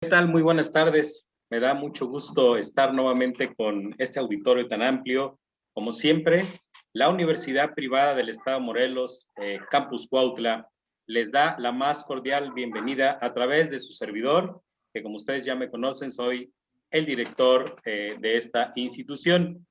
tal? Muy buenas tardes. Me da mucho gusto estar nuevamente con este auditorio tan amplio. Como siempre, la Universidad Privada del Estado de Morelos, Campus Cuautla, les da la más cordial bienvenida a través de su servidor, que como ustedes ya me conocen, soy el director de esta institución.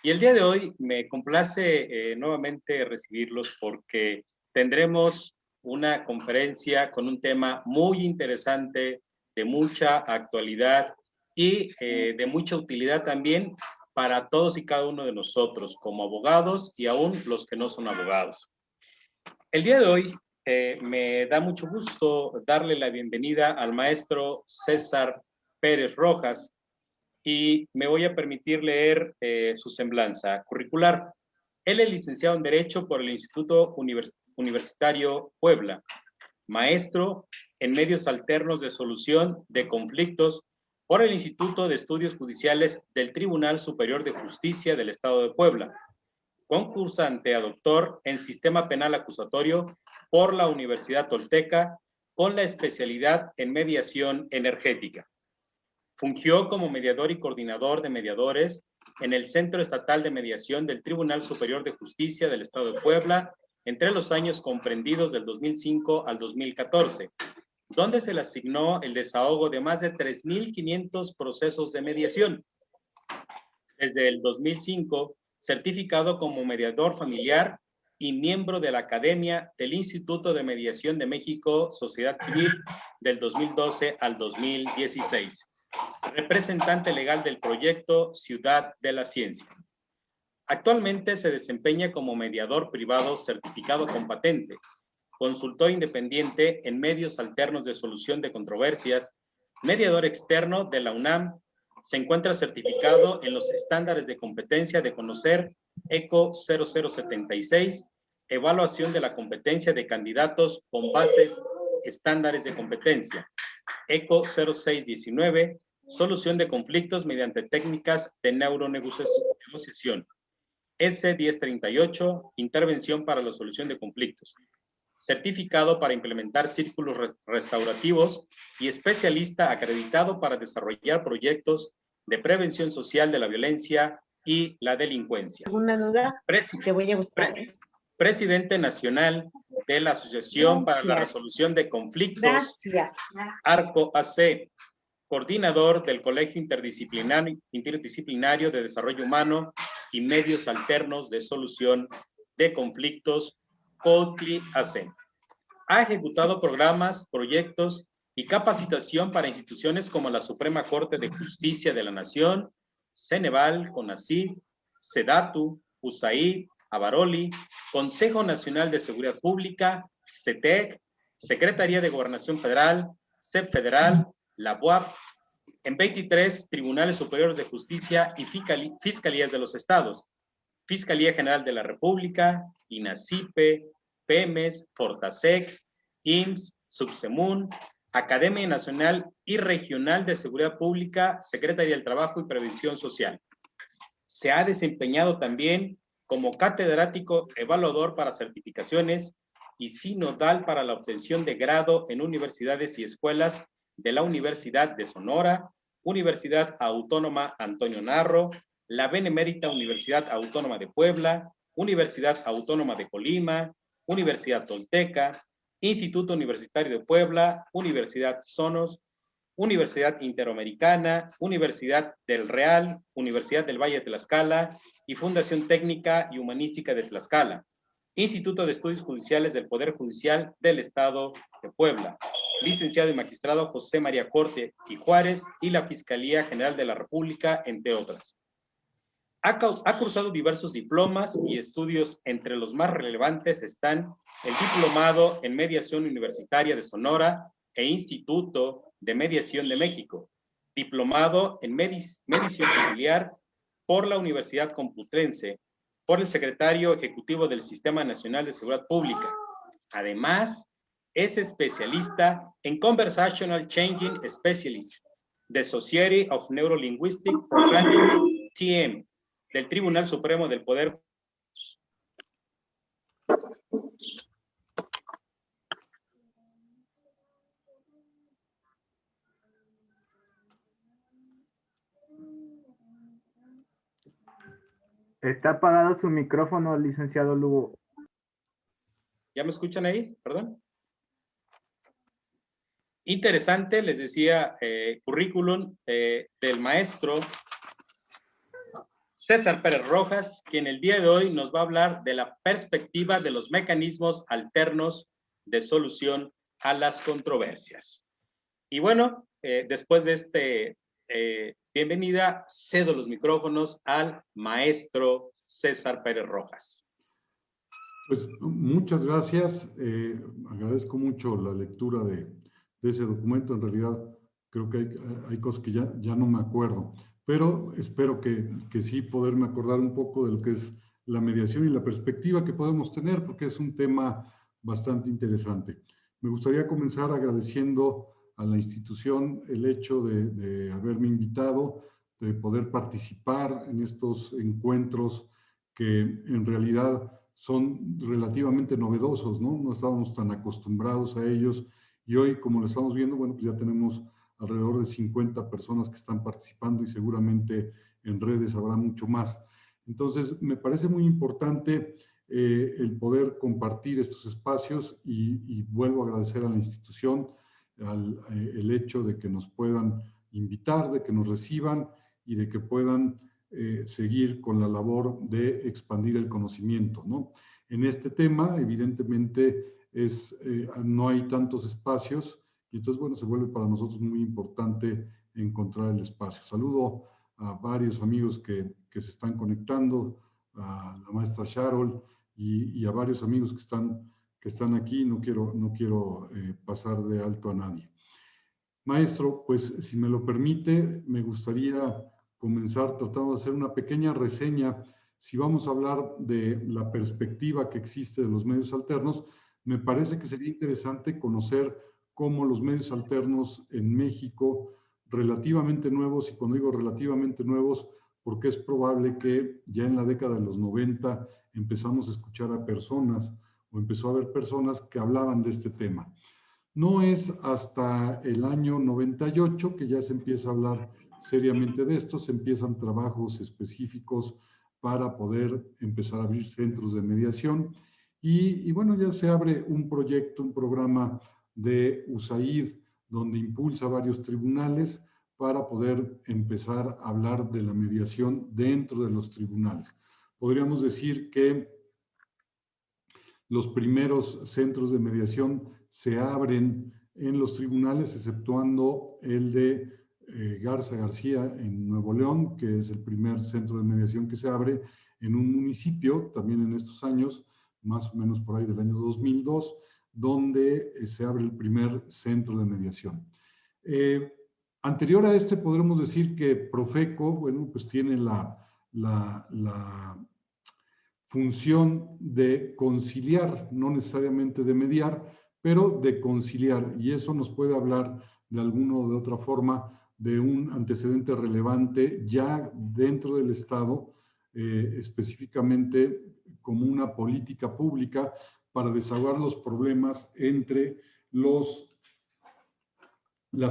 Y el día de hoy me complace nuevamente recibirlos porque tendremos una conferencia con un tema muy interesante, de mucha actualidad y de mucha utilidad también para todos y cada uno de nosotros como abogados y aún los que no son abogados. El día de hoy me da mucho gusto darle la bienvenida al maestro César Pérez Rojas y me voy a permitir leer su semblanza curricular. Él es licenciado en Derecho por el Instituto Universitario Puebla, maestro en medios alternos de solución de conflictos por el Instituto de Estudios Judiciales del Tribunal Superior de Justicia del Estado de Puebla, concursante a doctor en Sistema Penal Acusatorio por la Universidad Tolteca con la especialidad en mediación energética. Fungió como mediador y coordinador de mediadores en el Centro Estatal de Mediación del Tribunal Superior de Justicia del Estado de Puebla entre los años comprendidos del 2005 al 2014, donde se le asignó el desahogo de más de 3.500 procesos de mediación. Desde el 2005, certificado como mediador familiar y miembro de la Academia del Instituto de Mediación de México, Sociedad Civil, del 2012 al 2016. Representante legal del proyecto Ciudad de la Ciencia. Actualmente se desempeña como mediador privado certificado con patente, consultor independiente en medios alternos de solución de controversias, mediador externo de la UNAM, se encuentra certificado en los estándares de competencia de conocer ECO 0076, evaluación de la competencia de candidatos con bases estándares de competencia, ECO 0619, solución de conflictos mediante técnicas de neuronegociación, S1038, intervención para la solución de conflictos. Certificado para implementar círculos restaurativos y especialista acreditado para desarrollar proyectos de prevención social de la violencia y la delincuencia. ¿Alguna duda? Te voy a buscar. Presidente nacional de la Asociación para la Resolución de Conflictos, ARCO AC, coordinador del Colegio Interdisciplinario de Desarrollo Humano y Medios Alternos de Solución de Conflictos, COTLI AC. Ha ejecutado programas, proyectos y capacitación para instituciones como la Suprema Corte de Justicia de la Nación, Ceneval, CONACYT, SEDATU, USAID, Avaroli, Consejo Nacional de Seguridad Pública, CETEC, Secretaría de Gobernación Federal, CEP Federal, la UAP, en 23 Tribunales Superiores de Justicia y Fiscalías de los Estados, Fiscalía General de la República, INACIPE, PEMES, FORTASEC, IMSS, Subsemun, Academia Nacional y Regional de Seguridad Pública, Secretaría del Trabajo y Prevención Social. Se ha desempeñado también como catedrático evaluador para certificaciones y sinodal para la obtención de grado en universidades y escuelas de la Universidad de Sonora, Universidad Autónoma Antonio Narro, la Benemérita Universidad Autónoma de Puebla, Universidad Autónoma de Colima, Universidad Tolteca, Instituto Universitario de Puebla, Universidad Sonos, Universidad Interamericana, Universidad del Real, Universidad del Valle de Tlaxcala y Fundación Técnica y Humanística de Tlaxcala, Instituto de Estudios Judiciales del Poder Judicial del Estado de Puebla, licenciado y magistrado José María Corte y Juárez y la Fiscalía General de la República, entre otras. Ha cursado diversos diplomas y estudios, entre los más relevantes están el Diplomado en Mediación Universitaria de Sonora e Instituto de Mediación de México, Diplomado en Mediación Familiar por la Universidad Complutense, por el Secretario Ejecutivo del Sistema Nacional de Seguridad Pública. Además, es especialista en Conversational Changing Specialist de Society of Neurolinguistic Programming, TM, del Tribunal Supremo del Poder. Está apagado su micrófono, licenciado Lugo. ¿Ya me escuchan ahí? Perdón. Interesante, les decía, currículum del maestro César Pérez Rojas, quien el día de hoy nos va a hablar de la perspectiva de los mecanismos alternos de solución a las controversias. Y bueno, después de bienvenida, cedo los micrófonos al maestro César Pérez Rojas. Pues muchas gracias. Agradezco mucho la lectura de ese documento. En realidad, creo que hay cosas que ya no me acuerdo, pero espero que sí poderme acordar un poco de lo que es la mediación y la perspectiva que podemos tener, porque es un tema bastante interesante. Me gustaría comenzar agradeciendo a la institución el hecho de haberme invitado, de poder participar en estos encuentros que en realidad son relativamente novedosos, ¿no? No estábamos tan acostumbrados a ellos y hoy, como lo estamos viendo, bueno, pues ya tenemos alrededor de 50 personas que están participando y seguramente en redes habrá mucho más. Entonces, me parece muy importante el poder compartir estos espacios y vuelvo a agradecer a la institución el hecho de que nos puedan invitar, de que nos reciban y de que puedan seguir con la labor de expandir el conocimiento, ¿no? En este tema, evidentemente, no hay tantos espacios y entonces, bueno, se vuelve para nosotros muy importante encontrar el espacio. Saludo a varios amigos que se están conectando, a la maestra Sharol y a varios amigos que están aquí. No quiero pasar de alto a nadie. Maestro, pues si me lo permite, me gustaría comenzar tratando de hacer una pequeña reseña. Si vamos a hablar de la perspectiva que existe de los medios alternos, me parece que sería interesante conocer cómo los medios alternos en México, relativamente nuevos, y cuando digo relativamente nuevos, porque es probable que ya en la década de los 90 empezamos a escuchar a personas o empezó a haber personas que hablaban de este tema. No es hasta el año 98 que ya se empieza a hablar seriamente de esto, se empiezan trabajos específicos para poder empezar a abrir centros de mediación y bueno, ya se abre un proyecto, un programa de USAID donde impulsa varios tribunales para poder empezar a hablar de la mediación dentro de los tribunales. Podríamos decir que los primeros centros de mediación se abren en los tribunales, exceptuando el de Garza García en Nuevo León, que es el primer centro de mediación que se abre en un municipio, también en estos años, más o menos por ahí del año 2002, donde se abre el primer centro de mediación. Anterior a este, podremos decir que Profeco, bueno, pues tiene la función de conciliar, no necesariamente de mediar, pero de conciliar. Y eso nos puede hablar de alguna o de otra forma de un antecedente relevante ya dentro del Estado, específicamente como una política pública para desahogar los problemas entre las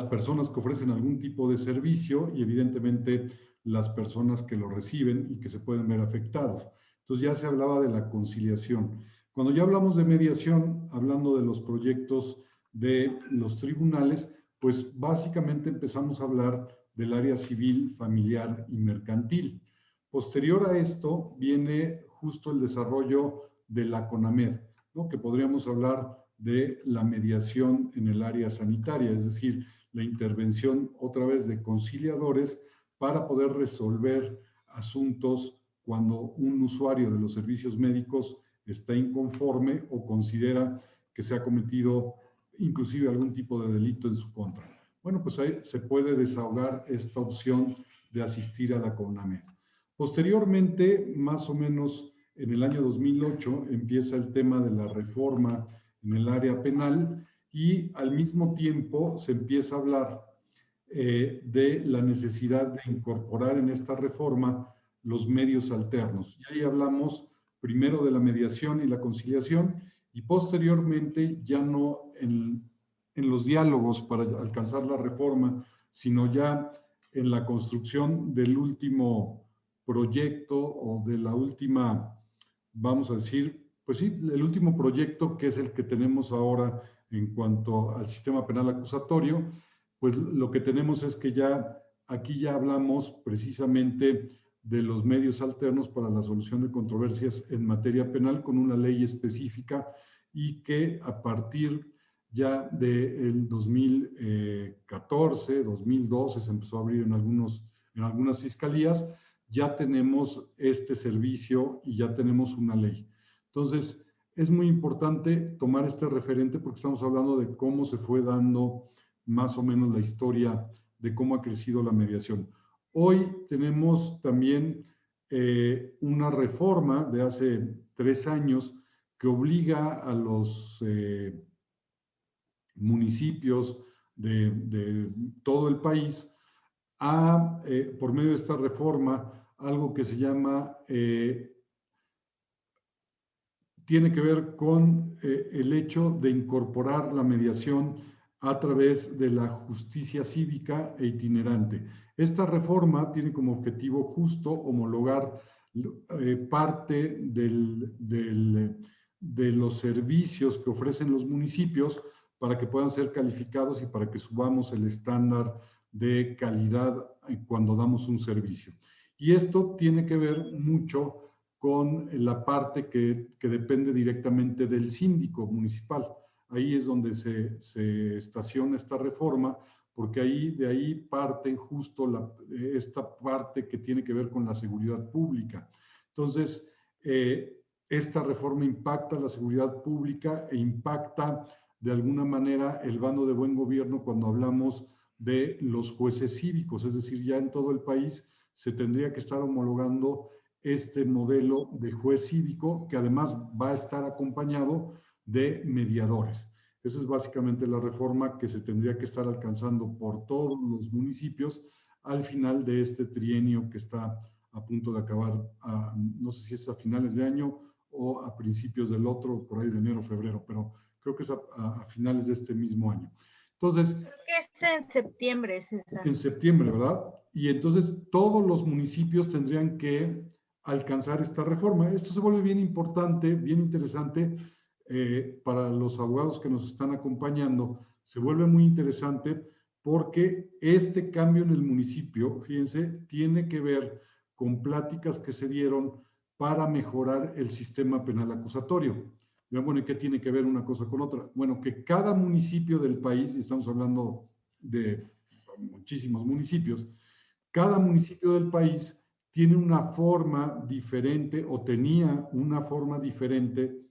personas que ofrecen algún tipo de servicio y evidentemente las personas que lo reciben y que se pueden ver afectados. Entonces ya se hablaba de la conciliación. Cuando ya hablamos de mediación, hablando de los proyectos de los tribunales, pues básicamente empezamos a hablar del área civil, familiar y mercantil. Posterior a esto viene justo el desarrollo de la CONAMED, ¿no? Que podríamos hablar de la mediación en el área sanitaria, es decir, la intervención otra vez de conciliadores para poder resolver asuntos cuando un usuario de los servicios médicos está inconforme o considera que se ha cometido inclusive algún tipo de delito en su contra. Bueno, pues ahí se puede desahogar esta opción de asistir a la CONAMED. Posteriormente, más o menos en el año 2008, empieza el tema de la reforma en el área penal y al mismo tiempo se empieza a hablar de la necesidad de incorporar en esta reforma los medios alternos. Y ahí hablamos primero de la mediación y la conciliación y posteriormente ya no en los diálogos para alcanzar la reforma, sino ya en la construcción del último proyecto o de la última, vamos a decir, pues sí, el último proyecto que es el que tenemos ahora en cuanto al sistema penal acusatorio, pues lo que tenemos es que ya aquí ya hablamos precisamente de los medios alternos para la solución de controversias en materia penal con una ley específica y que a partir ya del 2014, 2012 se empezó a abrir en algunas fiscalías, ya tenemos este servicio y ya tenemos una ley. Entonces, es muy importante tomar este referente porque estamos hablando de cómo se fue dando más o menos la historia de cómo ha crecido la mediación. Hoy tenemos también una reforma de hace 3 años que obliga a los municipios de todo el país a, por medio de esta reforma, algo que se llama, tiene que ver con el hecho de incorporar la mediación a través de la justicia cívica e itinerante. Esta reforma tiene como objetivo justo homologar parte de los servicios que ofrecen los municipios para que puedan ser calificados y para que subamos el estándar de calidad cuando damos un servicio. Y esto tiene que ver mucho con la parte que depende directamente del síndico municipal. Ahí es donde se estaciona esta reforma, porque de ahí parte justo esta parte que tiene que ver con la seguridad pública. Entonces, esta reforma impacta la seguridad pública e impacta de alguna manera el bando de buen gobierno cuando hablamos de los jueces cívicos, es decir, ya en todo el país se tendría que estar homologando este modelo de juez cívico que además va a estar acompañado de mediadores. Esa es básicamente la reforma que se tendría que estar alcanzando por todos los municipios al final de este trienio que está a punto de acabar, no sé si es a finales de año o a principios del otro, por ahí de enero, febrero, pero creo que es a finales de este mismo año. Entonces, creo que es en septiembre, César. En septiembre, ¿verdad? Y entonces todos los municipios tendrían que alcanzar esta reforma. Esto se vuelve bien importante, bien interesante para los abogados que nos están acompañando. Se vuelve muy interesante porque este cambio en el municipio, fíjense, tiene que ver con pláticas que se dieron para mejorar el sistema penal acusatorio. Bueno, ¿y qué tiene que ver una cosa con otra? Bueno, que cada municipio del país, y estamos hablando de muchísimos municipios, cada municipio del país tiene una forma diferente o tenía una forma diferente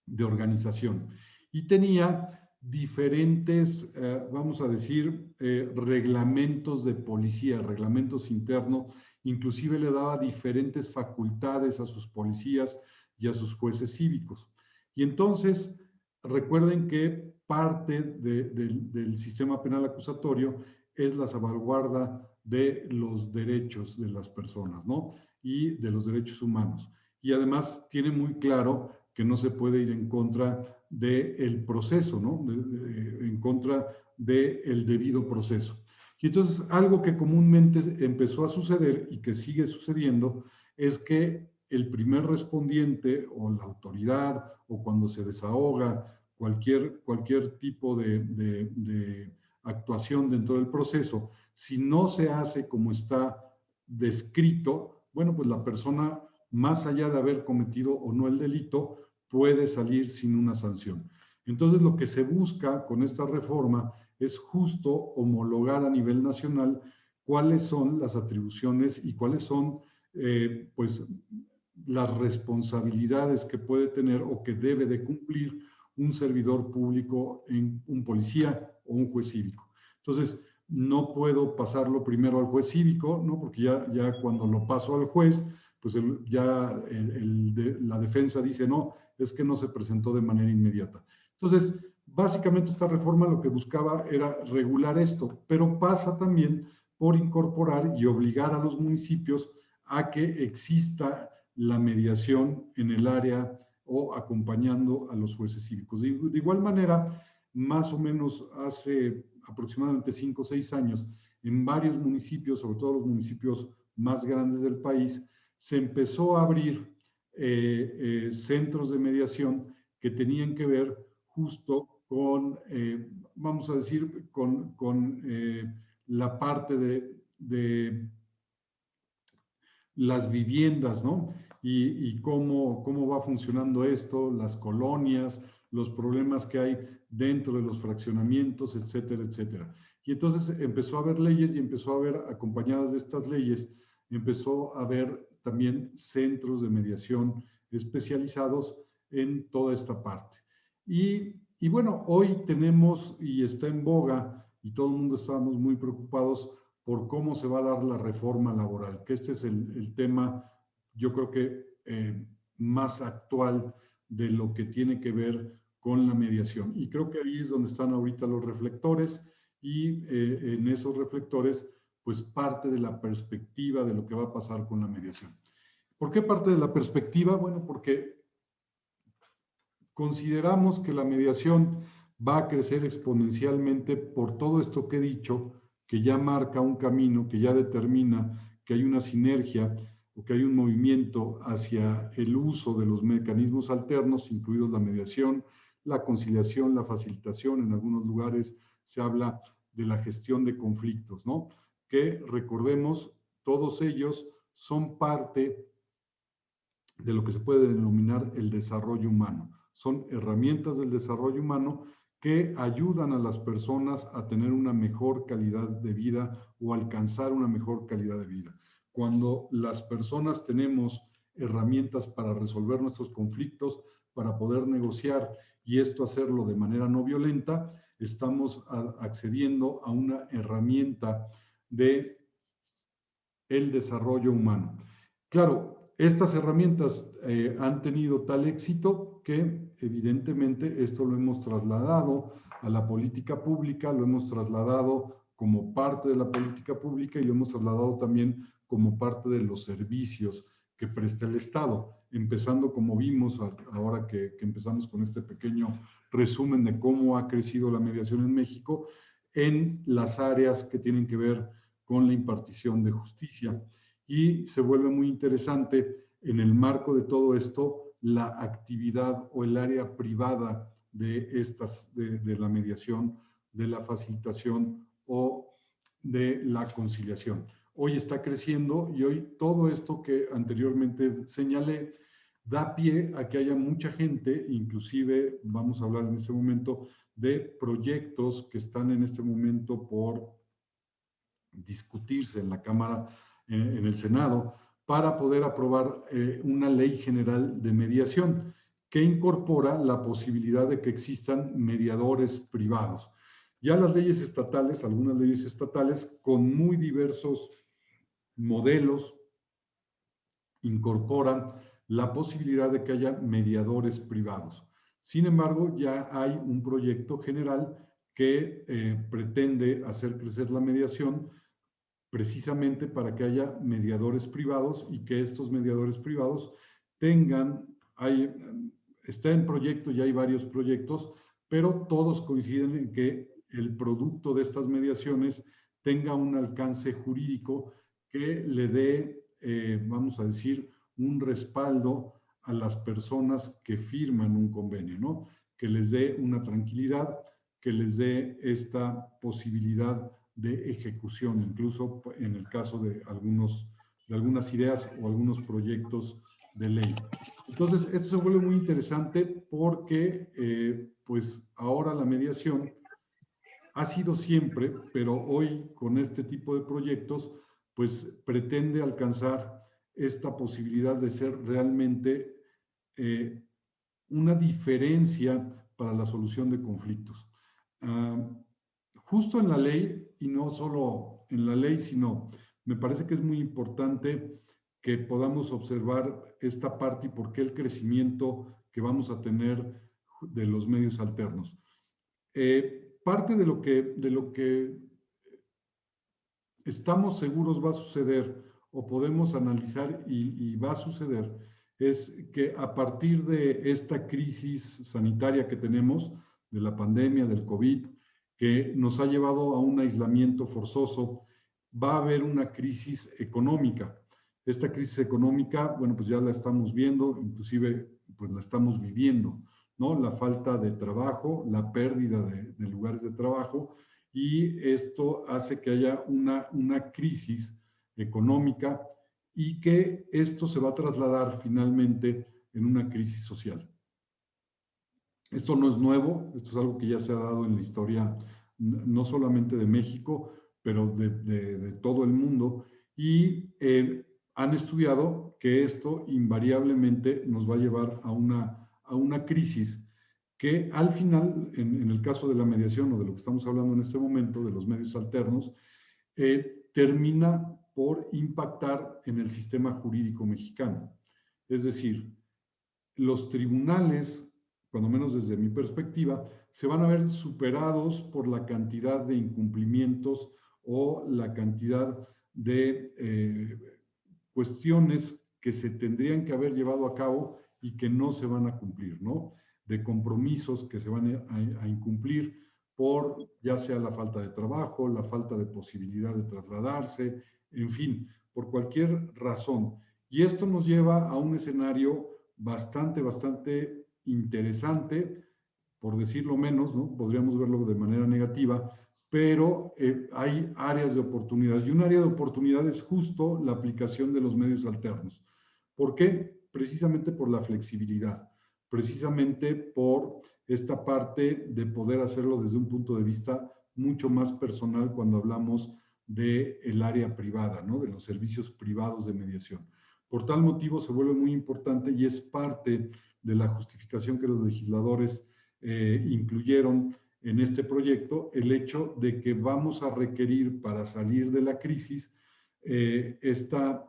de organización y tenía diferentes, vamos a decir, reglamentos de policía, reglamentos internos, inclusive le daba diferentes facultades a sus policías y a sus jueces cívicos. Y entonces, recuerden que parte del sistema penal acusatorio es la salvaguarda de los derechos de las personas, ¿no? Y de los derechos humanos. Y además tiene muy claro que no se puede ir en contra del proceso, ¿no? En contra del debido proceso. Y entonces algo que comúnmente empezó a suceder y que sigue sucediendo es que el primer respondiente o la autoridad o cuando se desahoga cualquier tipo de actuación dentro del proceso, si no se hace como está descrito, bueno, pues la persona, más allá de haber cometido o no el delito, puede salir sin una sanción. Entonces, lo que se busca con esta reforma es justo homologar a nivel nacional cuáles son las atribuciones y cuáles son, pues, las responsabilidades que puede tener o que debe de cumplir un servidor público, un policía o un juez cívico. Entonces, no puedo pasarlo primero al juez cívico, ¿no? Porque ya cuando lo paso al juez, pues la defensa dice, no, es que no se presentó de manera inmediata. Entonces, básicamente esta reforma lo que buscaba era regular esto, pero pasa también por incorporar y obligar a los municipios a que exista la mediación en el área o acompañando a los jueces cívicos. De igual manera, más o menos hace aproximadamente 5 o 6 años, en varios municipios, sobre todo los municipios más grandes del país, se empezó a abrir centros de mediación que tenían que ver justo con, vamos a decir, con la parte de las viviendas, ¿no? Y cómo va funcionando esto, las colonias, los problemas que hay dentro de los fraccionamientos, etcétera, etcétera. Y entonces empezó a haber leyes y empezó a haber, acompañadas de estas leyes, empezó a haber también centros de mediación especializados en toda esta parte. Y bueno, hoy tenemos y está en boga, y todo el mundo estábamos muy preocupados por cómo se va a dar la reforma laboral, que este es el tema, yo creo que más actual de lo que tiene que ver con la mediación. Y creo que ahí es donde están ahorita los reflectores, y en esos reflectores, pues parte de la perspectiva de lo que va a pasar con la mediación. ¿Por qué parte de la perspectiva? Bueno, porque consideramos que la mediación va a crecer exponencialmente por todo esto que he dicho, que ya marca un camino, que ya determina que hay una sinergia o que hay un movimiento hacia el uso de los mecanismos alternos, incluidos la mediación, la conciliación, la facilitación. En algunos lugares se habla de la gestión de conflictos, ¿no? Que recordemos, todos ellos son parte de lo que se puede denominar el desarrollo humano. Son herramientas del desarrollo humano que ayudan a las personas a tener una mejor calidad de vida o alcanzar una mejor calidad de vida. Cuando las personas tenemos herramientas para resolver nuestros conflictos, para poder negociar y esto hacerlo de manera no violenta, estamos accediendo a una herramienta de el desarrollo humano. Claro, estas herramientas han tenido tal éxito que evidentemente esto lo hemos trasladado a la política pública, lo hemos trasladado como parte de la política pública y lo hemos trasladado también como parte de los servicios que presta el Estado, empezando, como vimos ahora que empezamos con este pequeño resumen de cómo ha crecido la mediación en México, en las áreas que tienen que ver con la impartición de justicia. Y se vuelve muy interesante en el marco de todo esto la actividad o el área privada de la mediación, de la facilitación o de la conciliación. Hoy está creciendo y hoy todo esto que anteriormente señalé da pie a que haya mucha gente, inclusive vamos a hablar en este momento de proyectos que están en este momento por discutirse en la Cámara, en el Senado, para poder aprobar una ley general de mediación que incorpora la posibilidad de que existan mediadores privados. Ya las leyes estatales, algunas leyes estatales con muy diversos modelos, incorporan la posibilidad de que haya mediadores privados. Sin embargo, ya hay un proyecto general que pretende hacer crecer la mediación precisamente para que haya mediadores privados y que estos mediadores privados tengan, está en proyecto, ya hay varios proyectos, pero todos coinciden en que el producto de estas mediaciones tenga un alcance jurídico que le dé, vamos a decir, un respaldo a las personas que firman un convenio, ¿no? Que les dé una tranquilidad, que les dé esta posibilidad de ejecución, incluso en el caso de algunas ideas o algunos proyectos de ley. Entonces, esto se vuelve muy interesante porque, pues, ahora la mediación ha sido siempre, pero hoy con este tipo de proyectos, pues, pretende alcanzar esta posibilidad de ser realmente una diferencia para la solución de conflictos. Justo en la ley, y no solo en la ley, sino me parece que es muy importante que podamos observar esta parte y por qué el crecimiento que vamos a tener de los medios alternos. Parte de lo que estamos seguros va a suceder o podemos analizar y va a suceder es que a partir de esta crisis sanitaria que tenemos, de la pandemia, del COVID, que nos ha llevado a un aislamiento forzoso va a haber una crisis económica. Esta crisis económica, bueno, pues ya la estamos viendo, inclusive pues la estamos viviendo, ¿no? La falta de trabajo, la pérdida de lugares de trabajo, y esto hace que haya una crisis económica y que esto se va a trasladar finalmente en una crisis social. Esto no es nuevo, esto es algo que ya se ha dado en la historia, no solamente de México, pero de todo el mundo, y han estudiado que esto invariablemente nos va a llevar a una crisis que al final, en el caso de la mediación o de lo que estamos hablando en este momento, de los medios alternos, termina por impactar en el sistema jurídico mexicano. Es decir, los tribunales, cuando menos desde mi perspectiva, se van a ver superados por la cantidad de incumplimientos o la cantidad de cuestiones que se tendrían que haber llevado a cabo y que no se van a cumplir, ¿no? De compromisos que se van a incumplir por ya sea la falta de trabajo, la falta de posibilidad de trasladarse, en fin, por cualquier razón. Y esto nos lleva a un escenario bastante interesante, por decirlo menos, ¿no? Podríamos verlo de manera negativa, pero hay áreas de oportunidad, y un área de oportunidad es justo la aplicación de los medios alternos. ¿Por qué? Precisamente por la flexibilidad, precisamente por esta parte de poder hacerlo desde un punto de vista mucho más personal cuando hablamos del área privada, ¿no? De los servicios privados de mediación. Por tal motivo se vuelve muy importante y es parte de la justificación que los legisladores incluyeron en este proyecto, el hecho de que vamos a requerir para salir de la crisis estas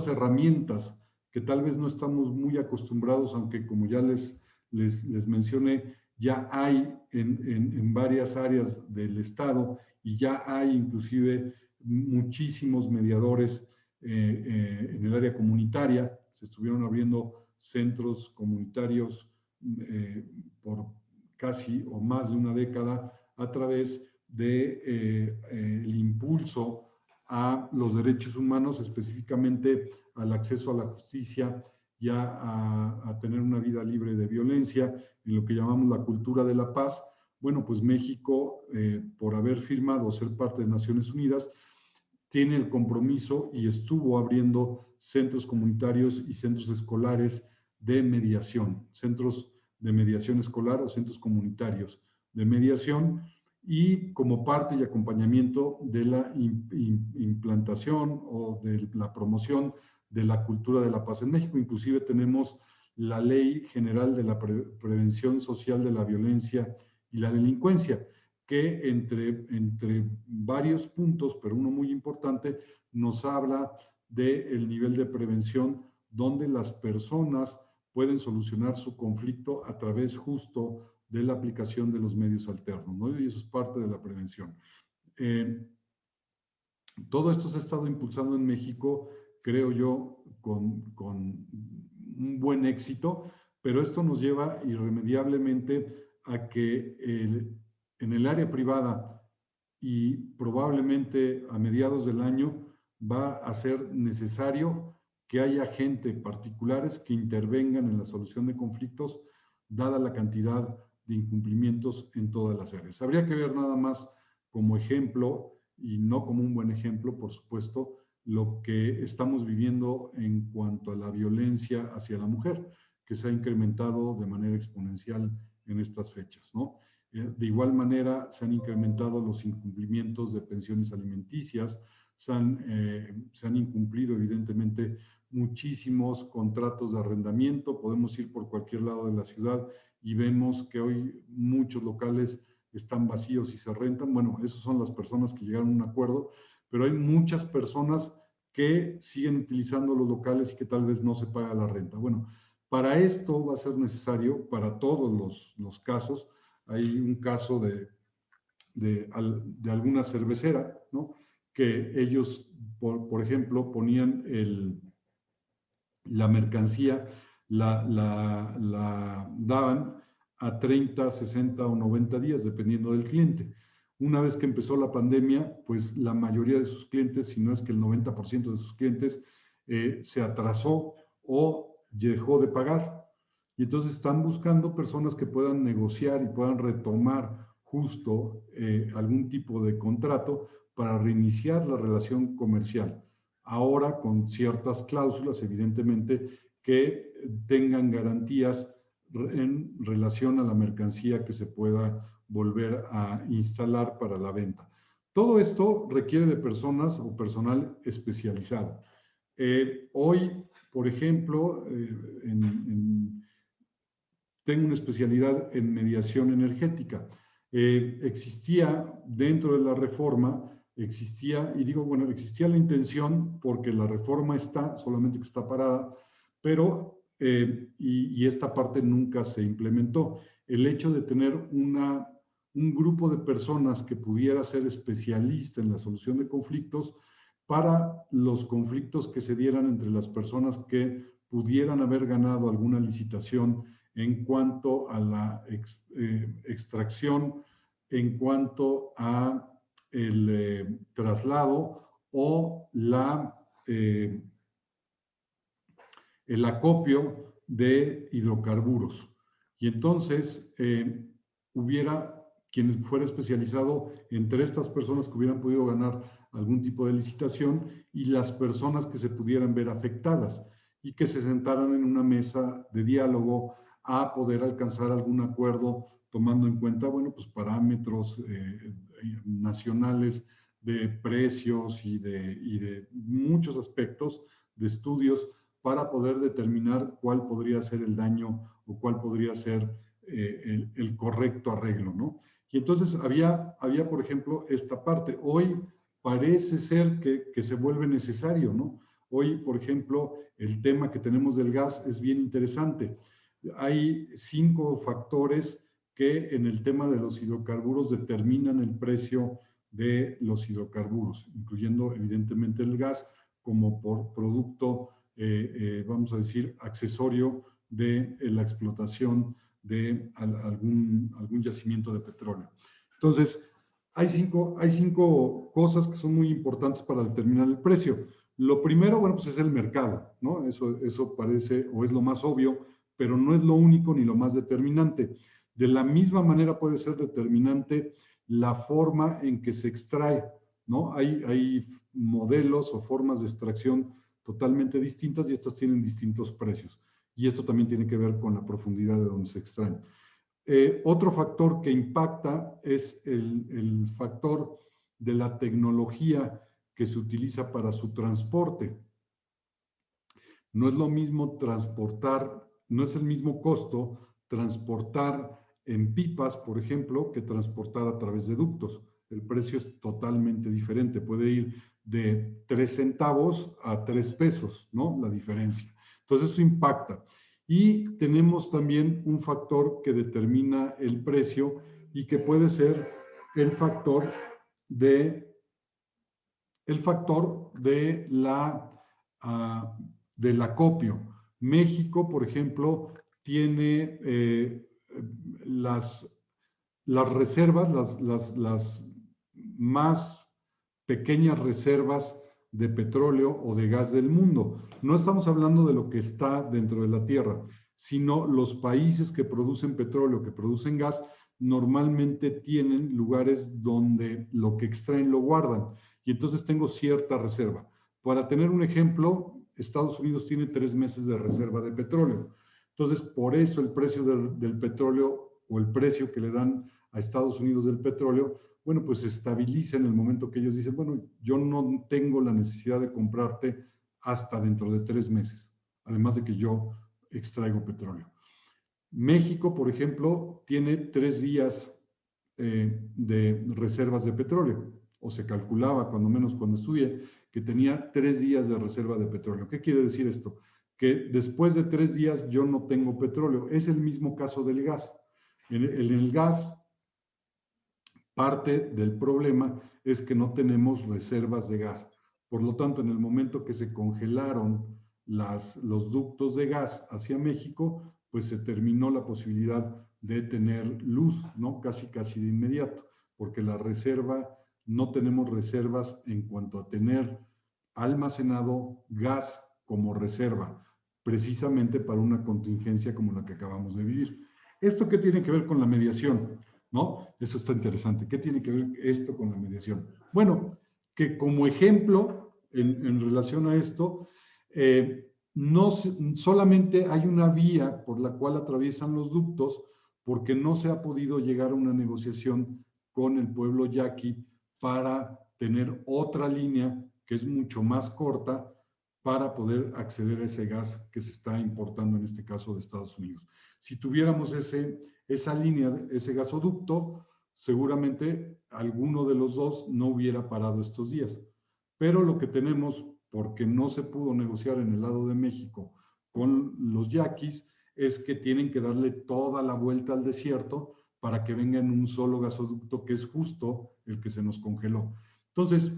herramientas que tal vez no estamos muy acostumbrados, aunque como ya les mencioné, ya hay en varias áreas del Estado y ya hay inclusive muchísimos mediadores en el área comunitaria. Se estuvieron abriendo centros comunitarios por casi o más de una década a través el impulso a los derechos humanos, específicamente al acceso a la justicia y a tener una vida libre de violencia, en lo que llamamos la cultura de la paz. Bueno, pues México, por haber firmado ser parte de Naciones Unidas, tiene el compromiso y estuvo abriendo centros comunitarios y centros escolares de mediación, centros de mediación escolar o centros comunitarios de mediación, y como parte y acompañamiento de la implantación o de la promoción de la cultura de la paz en México. Inclusive tenemos la Ley General de la Prevención Social de la Violencia y la Delincuencia, que entre varios puntos, pero uno muy importante, nos habla del nivel de prevención donde las personas pueden solucionar su conflicto a través justo de la aplicación de los medios alternos, ¿no? Y eso es parte de la prevención. Todo esto se ha estado impulsando en México, creo yo, con un buen éxito, pero esto nos lleva irremediablemente a que en el área privada y probablemente a mediados del año va a ser necesario que haya gente particulares que intervengan en la solución de conflictos, dada la cantidad de incumplimientos en todas las áreas. Habría que ver nada más como ejemplo, y no como un buen ejemplo, por supuesto, lo que estamos viviendo en cuanto a la violencia hacia la mujer, que se ha incrementado de manera exponencial en estas fechas, ¿no? De igual manera, se han incrementado los incumplimientos de pensiones alimenticias, se han incumplido evidentemente muchísimos contratos de arrendamiento. Podemos ir por cualquier lado de la ciudad y vemos que hoy muchos locales están vacíos y se rentan. Bueno, esas son las personas que llegaron a un acuerdo, pero hay muchas personas que siguen utilizando los locales y que tal vez no se paga la renta. Bueno, para esto va a ser necesario, para todos los casos, hay un caso de alguna cervecera, ¿no? Que ellos, por ejemplo, ponían la mercancía, la daban a 30, 60 o 90 días, dependiendo del cliente. Una vez que empezó la pandemia, pues la mayoría de sus clientes, si no es que el 90% de sus clientes, se atrasó o dejó de pagar. Y entonces están buscando personas que puedan negociar y puedan retomar justo algún tipo de contrato para reiniciar la relación comercial. Ahora con ciertas cláusulas, evidentemente, que tengan garantías en relación a la mercancía que se pueda volver a instalar para la venta. Todo esto requiere de personas o personal especializado. Hoy, por ejemplo, tengo una especialidad en mediación energética. Existía dentro de la reforma, existía la intención porque la reforma está, solamente que está parada, pero, y esta parte nunca se implementó. El hecho de tener un grupo de personas que pudiera ser especialista en la solución de conflictos para los conflictos que se dieran entre las personas que pudieran haber ganado alguna licitación en cuanto a la extracción, en cuanto a el traslado o el acopio de hidrocarburos. Y entonces hubiera quien fuera especializado entre estas personas que hubieran podido ganar algún tipo de licitación y las personas que se pudieran ver afectadas y que se sentaran en una mesa de diálogo a poder alcanzar algún acuerdo tomando en cuenta, bueno, pues parámetros nacionales de precios y de muchos aspectos de estudios para poder determinar cuál podría ser el daño o cuál podría ser el correcto arreglo, ¿no? Y entonces había, por ejemplo, esta parte. Hoy parece ser que se vuelve necesario, ¿no? Hoy, por ejemplo, el tema que tenemos del gas es bien interesante. Hay 5 factores que en el tema de los hidrocarburos determinan el precio de los hidrocarburos, incluyendo evidentemente el gas como por producto, vamos a decir, accesorio de la explotación de algún yacimiento de petróleo. Entonces, hay cinco cosas que son muy importantes para determinar el precio. Lo primero, bueno, pues es el mercado, ¿no? Eso parece o es lo más obvio, pero no es lo único ni lo más determinante. De la misma manera puede ser determinante la forma en que se extrae, ¿no? Hay modelos o formas de extracción totalmente distintas y estas tienen distintos precios. Y esto también tiene que ver con la profundidad de donde se extraen. Otro factor que impacta es el factor de la tecnología que se utiliza para su transporte. No es lo mismo transportar, no es el mismo costo transportar en pipas, por ejemplo, que transportar a través de ductos. El precio es totalmente diferente, puede ir de 3 centavos a 3 pesos, ¿no? La diferencia. Entonces eso impacta. Y tenemos también un factor que determina el precio y que puede ser el factor del acopio. México, por ejemplo, tiene las reservas, las más pequeñas reservas de petróleo o de gas del mundo. No estamos hablando de lo que está dentro de la tierra, sino los países que producen petróleo, que producen gas, normalmente tienen lugares donde lo que extraen lo guardan. Y entonces tengo cierta reserva. Para tener un ejemplo, Estados Unidos tiene 3 meses de reserva de petróleo. Entonces, por eso el precio del petróleo o el precio que le dan a Estados Unidos del petróleo, bueno, pues se estabiliza en el momento que ellos dicen, bueno, yo no tengo la necesidad de comprarte hasta dentro de 3 meses, además de que yo extraigo petróleo. México, por ejemplo, tiene 3 días de reservas de petróleo, o se calculaba, cuando menos cuando estudié, que tenía 3 días de reserva de petróleo. ¿Qué quiere decir esto? Que después de 3 días yo no tengo petróleo. Es el mismo caso del gas. En el gas, parte del problema es que no tenemos reservas de gas. Por lo tanto, en el momento que se congelaron los ductos de gas hacia México, pues se terminó la posibilidad de tener luz, ¿no? Casi de inmediato, porque la reserva no tenemos reservas en cuanto a tener almacenado gas como reserva, precisamente para una contingencia como la que acabamos de vivir. ¿Esto qué tiene que ver con la mediación? ¿No? Eso está interesante. ¿Qué tiene que ver esto con la mediación? Bueno, que como ejemplo, en relación a esto, no solamente hay una vía por la cual atraviesan los ductos, porque no se ha podido llegar a una negociación con el pueblo yaqui para tener otra línea que es mucho más corta para poder acceder a ese gas que se está importando, en este caso de Estados Unidos. Si tuviéramos esa línea, ese gasoducto, seguramente alguno de los dos no hubiera parado estos días. Pero lo que tenemos, porque no se pudo negociar en el lado de México con los yaquis, es que tienen que darle toda la vuelta al desierto para que venga en un solo gasoducto, que es justo el que se nos congeló. Entonces,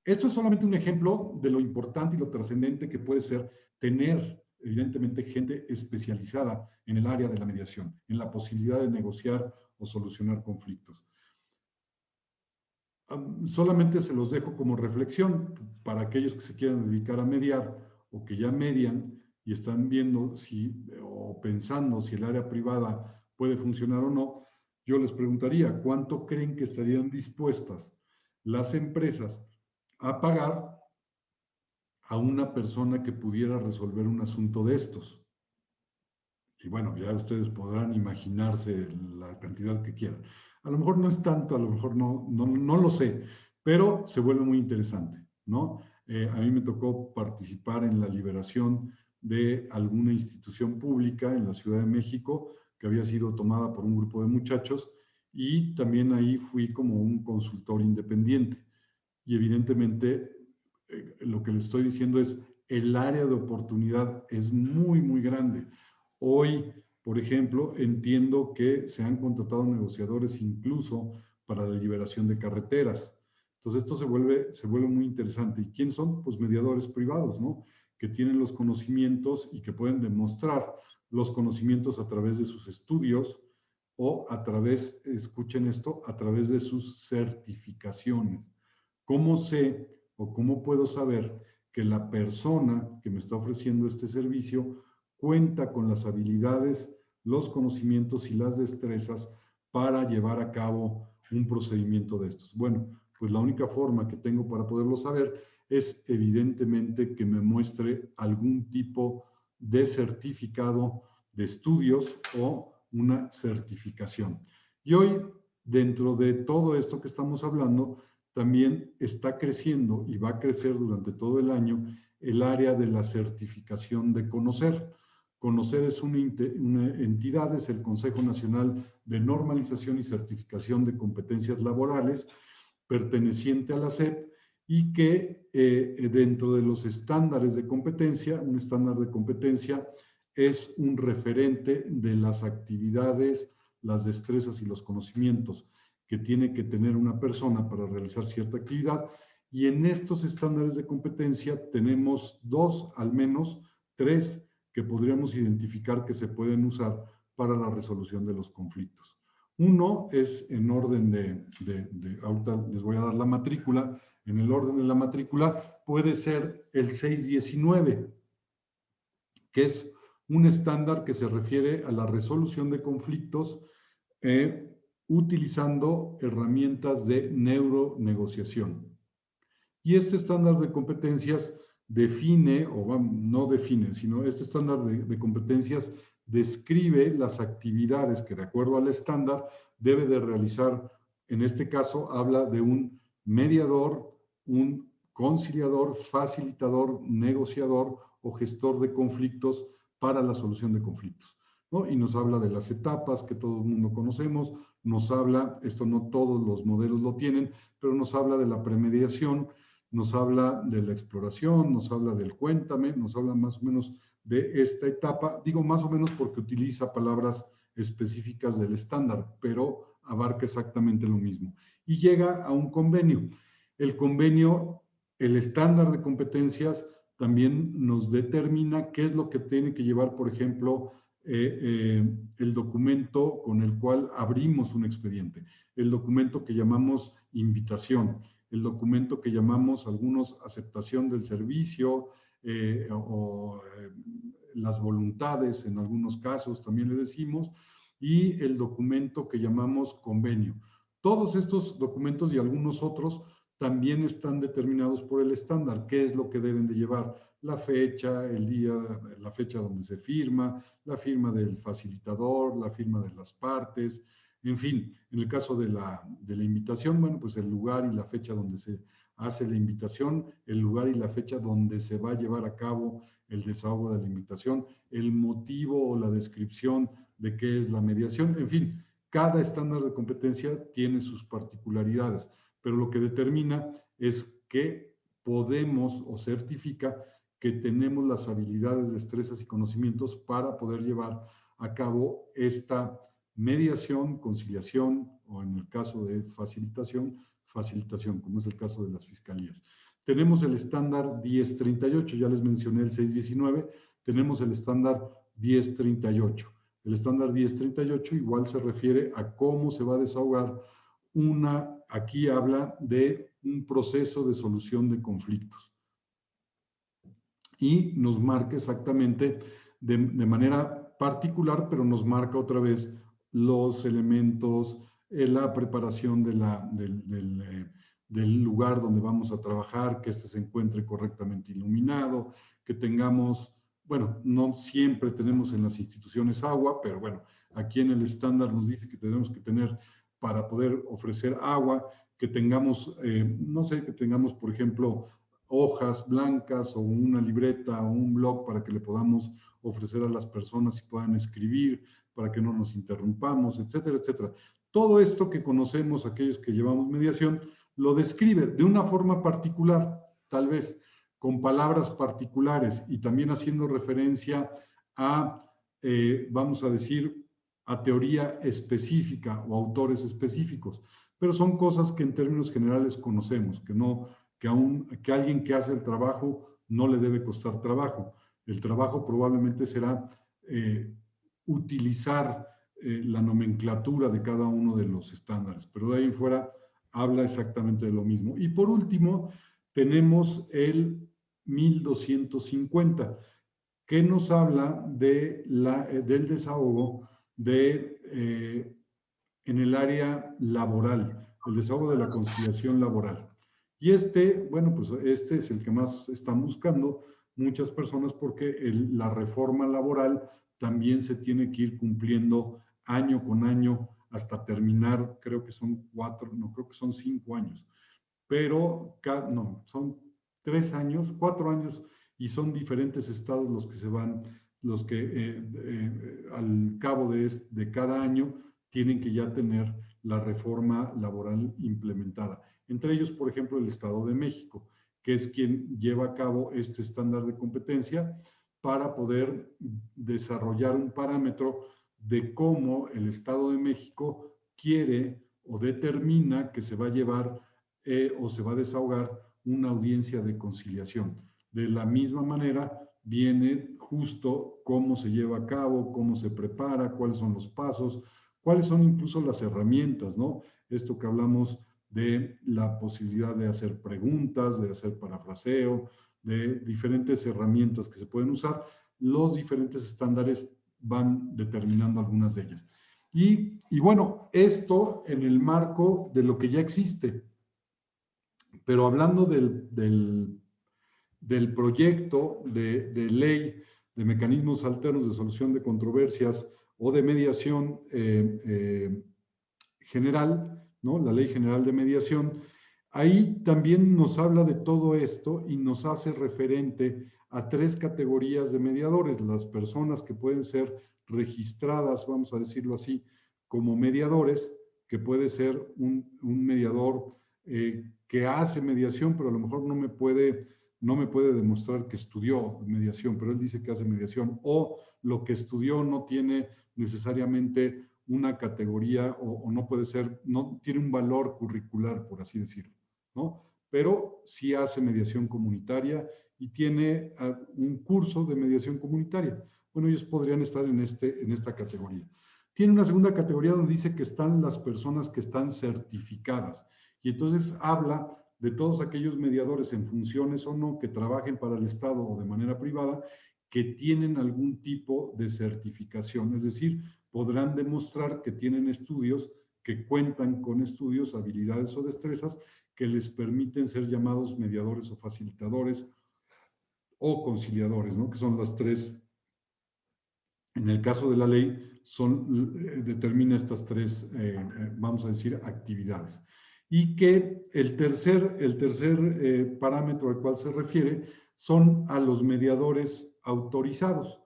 esto es solamente un ejemplo de lo importante y lo trascendente que puede ser tener, evidentemente, gente especializada en el área de la mediación, en la posibilidad de negociar o solucionar conflictos. Solamente se los dejo como reflexión para aquellos que se quieran dedicar a mediar o que ya median y están viendo o pensando si el área privada puede funcionar o no. Yo les preguntaría, ¿cuánto creen que estarían dispuestas las empresas a pagar a una persona que pudiera resolver un asunto de estos? Y bueno, ya ustedes podrán imaginarse la cantidad que quieran. A lo mejor no es tanto, a lo mejor no lo sé, pero se vuelve muy interesante, ¿no? A mí me tocó participar en la liberación de alguna institución pública en la Ciudad de México que había sido tomada por un grupo de muchachos y también ahí fui como un consultor independiente. Y evidentemente lo que les estoy diciendo es el área de oportunidad es muy, muy grande. Hoy, por ejemplo, entiendo que se han contratado negociadores incluso para la liberación de carreteras. Entonces esto se vuelve muy interesante. ¿Y quién son? Pues mediadores privados, ¿no? Que tienen los conocimientos y que pueden demostrar los conocimientos a través de sus estudios o a través, escuchen esto, a través de sus certificaciones. ¿Cómo sé o cómo puedo saber que la persona que me está ofreciendo este servicio cuenta con las habilidades, los conocimientos y las destrezas para llevar a cabo un procedimiento de estos? Bueno, pues la única forma que tengo para poderlo saber es evidentemente que me muestre algún tipo de certificado de estudios o una certificación. Y hoy, dentro de todo esto que estamos hablando, también está creciendo y va a crecer durante todo el año el área de la certificación de Conocer. Conocer es una entidad, es el Consejo Nacional de Normalización y Certificación de Competencias Laborales, perteneciente a la SEP, y que dentro de los estándares de competencia, un estándar de competencia es un referente de las actividades, las destrezas y los conocimientos que tiene que tener una persona para realizar cierta actividad. Y en estos estándares de competencia tenemos al menos tres, que podríamos identificar que se pueden usar para la resolución de los conflictos. Uno es en orden ahorita les voy a dar la matrícula, en el orden de la matrícula puede ser el 619, que es un estándar que se refiere a la resolución de conflictos utilizando herramientas de neuronegociación. Y este estándar de competencias define, o no define, sino este estándar de competencias describe las actividades que, de acuerdo al estándar, debe de realizar. En este caso, habla de un mediador, un conciliador, facilitador, negociador o gestor de conflictos para la solución de conflictos, ¿no? Y nos habla de las etapas que todo el mundo conocemos, nos habla, esto no todos los modelos lo tienen, pero nos habla de la premediación, nos habla de la exploración, nos habla del cuéntame, nos habla más o menos de esta etapa. Digo más o menos porque utiliza palabras específicas del estándar, pero abarca exactamente lo mismo. Y llega a un convenio. El convenio, el estándar de competencias, también nos determina qué es lo que tiene que llevar, por ejemplo, el documento con el cual abrimos un expediente, el documento que llamamos invitación, el documento que llamamos algunos aceptación del servicio las voluntades en algunos casos también le decimos, y el documento que llamamos convenio. Todos estos documentos y algunos otros también están determinados por el estándar. ¿Qué es lo que deben de llevar? La fecha, el día, la fecha donde se firma, la firma del facilitador, la firma de las partes, en fin, en el caso de la invitación, bueno, pues el lugar y la fecha donde se hace la invitación, el lugar y la fecha donde se va a llevar a cabo el desahogo de la invitación, el motivo o la descripción de qué es la mediación, en fin, cada estándar de competencia tiene sus particularidades, pero lo que determina es que podemos o certifica que tenemos las habilidades, destrezas y conocimientos para poder llevar a cabo esta mediación, conciliación o en el caso de facilitación, como es el caso de las fiscalías. Tenemos el estándar 1038, ya les mencioné el 619, tenemos el estándar 1038. El estándar 1038 igual se refiere a cómo se va a desahogar aquí habla de un proceso de solución de conflictos. Y nos marca exactamente de manera particular, pero nos marca otra vez los elementos, la preparación del lugar donde vamos a trabajar, que se encuentre correctamente iluminado, que tengamos, bueno, no siempre tenemos en las instituciones agua, pero bueno, aquí en el estándar nos dice que tenemos que tener para poder ofrecer agua, que tengamos, no sé, que tengamos, por ejemplo, hojas blancas o una libreta o un blog para que le podamos ofrecer a las personas y puedan escribir, para que no nos interrumpamos, etcétera, etcétera. Todo esto que conocemos, aquellos que llevamos mediación, lo describe de una forma particular, tal vez con palabras particulares y también haciendo referencia a, vamos a decir, a teoría específica o autores específicos, pero son cosas que en términos generales conocemos, que alguien que hace el trabajo no le debe costar trabajo. El trabajo probablemente será utilizar la nomenclatura de cada uno de los estándares, pero de ahí en fuera habla exactamente de lo mismo. Y por último, tenemos el 1250, que nos habla del desahogo en el área laboral, el desahogo de la conciliación laboral. Y bueno, pues este es el que más están buscando muchas personas porque la reforma laboral también se tiene que ir cumpliendo año con año hasta terminar, creo que son 5 años, pero no, son 3 años, 4 años, y son diferentes estados los que se van, los que al cabo de cada año tienen que ya tener la reforma laboral implementada. Entre ellos, por ejemplo, el Estado de México, que es quien lleva a cabo este estándar de competencia para poder desarrollar un parámetro de cómo el Estado de México quiere o determina que se va a llevar o se va a desahogar una audiencia de conciliación. De la misma manera, viene justo cómo se lleva a cabo, cómo se prepara, cuáles son los pasos, cuáles son incluso las herramientas, ¿no? Esto que hablamos de la posibilidad de hacer preguntas, de hacer parafraseo, de diferentes herramientas que se pueden usar. Los diferentes estándares van determinando algunas de ellas. Y bueno, esto en el marco de lo que ya existe. Pero hablando del proyecto de ley de mecanismos alternos de solución de controversias o de mediación general, ¿no? La Ley General de Mediación, ahí también nos habla de todo esto y nos hace referente a 3 categorías de mediadores: las personas que pueden ser registradas, vamos a decirlo así, como mediadores, que puede ser un mediador que hace mediación, pero a lo mejor no me puede demostrar que estudió mediación, pero él dice que hace mediación, o lo que estudió no tiene necesariamente una categoría o no puede ser, no tiene un valor curricular, por así decirlo, ¿no? Pero sí hace mediación comunitaria y tiene un curso de mediación comunitaria. bueno, ellos podrían estar en esta categoría. Tiene una segunda categoría donde dice que están las personas que están certificadas. Y entonces habla de todos aquellos mediadores en funciones o no que trabajen para el Estado o de manera privada que tienen algún tipo de certificación. Es decir, podrán demostrar que tienen estudios, que cuentan con estudios, habilidades o destrezas que les permiten ser llamados mediadores o facilitadores o conciliadores, ¿no? Que son las tres. En el caso de la ley, determina estas tres, vamos a decir, actividades. Y que el tercer parámetro al cual se refiere son a los mediadores autorizados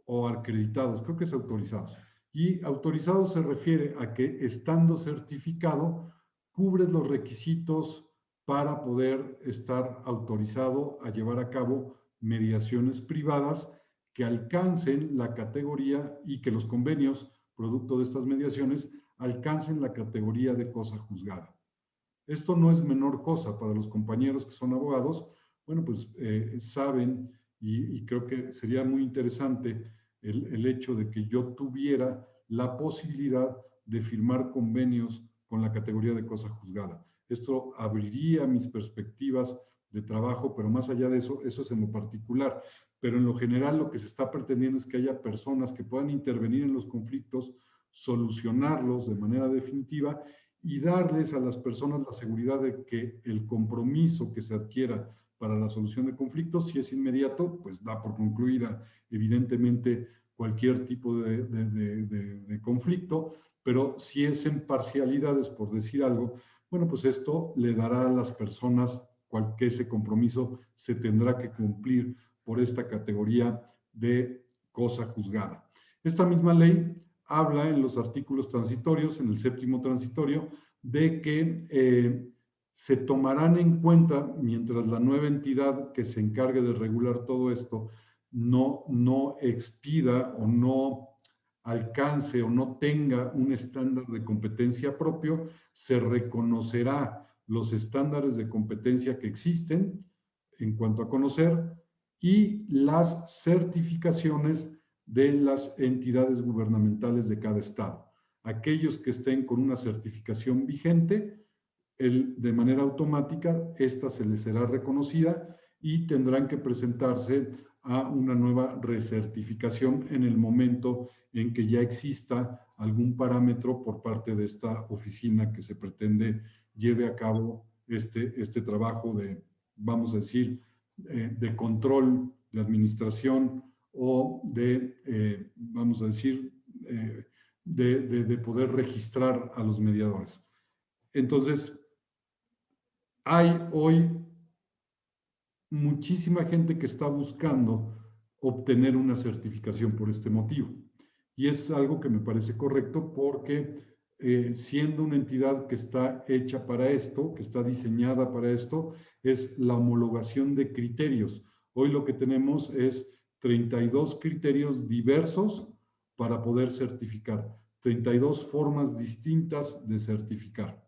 o acreditados, creo que es autorizados. Y autorizado se refiere a que estando certificado, cubre los requisitos para poder estar autorizado a llevar a cabo mediaciones privadas que alcancen la categoría y que los convenios, producto de estas mediaciones, alcancen la categoría de cosa juzgada. Esto no es menor cosa para los compañeros que son abogados. Bueno, pues saben y creo que sería muy interesante el hecho de que yo tuviera la posibilidad de firmar convenios con la categoría de cosa juzgada. Esto abriría mis perspectivas de trabajo, pero más allá de eso, eso es en lo particular. Pero en lo general lo que se está pretendiendo es que haya personas que puedan intervenir en los conflictos, solucionarlos de manera definitiva y darles a las personas la seguridad de que el compromiso que se adquiera para la solución de conflictos, si es inmediato, pues da por concluida evidentemente cualquier tipo de conflicto, pero si es en parcialidades, por decir algo, bueno, pues esto le dará a las personas que ese compromiso se tendrá que cumplir por esta categoría de cosa juzgada. Esta misma ley habla en los artículos transitorios, en el séptimo transitorio, de que se tomarán en cuenta, mientras la nueva entidad que se encargue de regular todo esto no expida o no alcance o no tenga un estándar de competencia propio, se reconocerá los estándares de competencia que existen en cuanto a conocer y las certificaciones de las entidades gubernamentales de cada estado. Aquellos que estén con una certificación vigente, de manera automática, esta se les será reconocida y tendrán que presentarse a una nueva recertificación en el momento en que ya exista algún parámetro por parte de esta oficina que se pretende lleve a cabo este trabajo de, vamos a decir, de control, de administración o de, vamos a decir, de poder registrar a los mediadores. Entonces, hay hoy muchísima gente que está buscando obtener una certificación por este motivo. Y es algo que me parece correcto porque siendo una entidad que está hecha para esto, que está diseñada para esto, es la homologación de criterios. Hoy lo que tenemos es 32 criterios diversos para poder certificar, 32 formas distintas de certificar.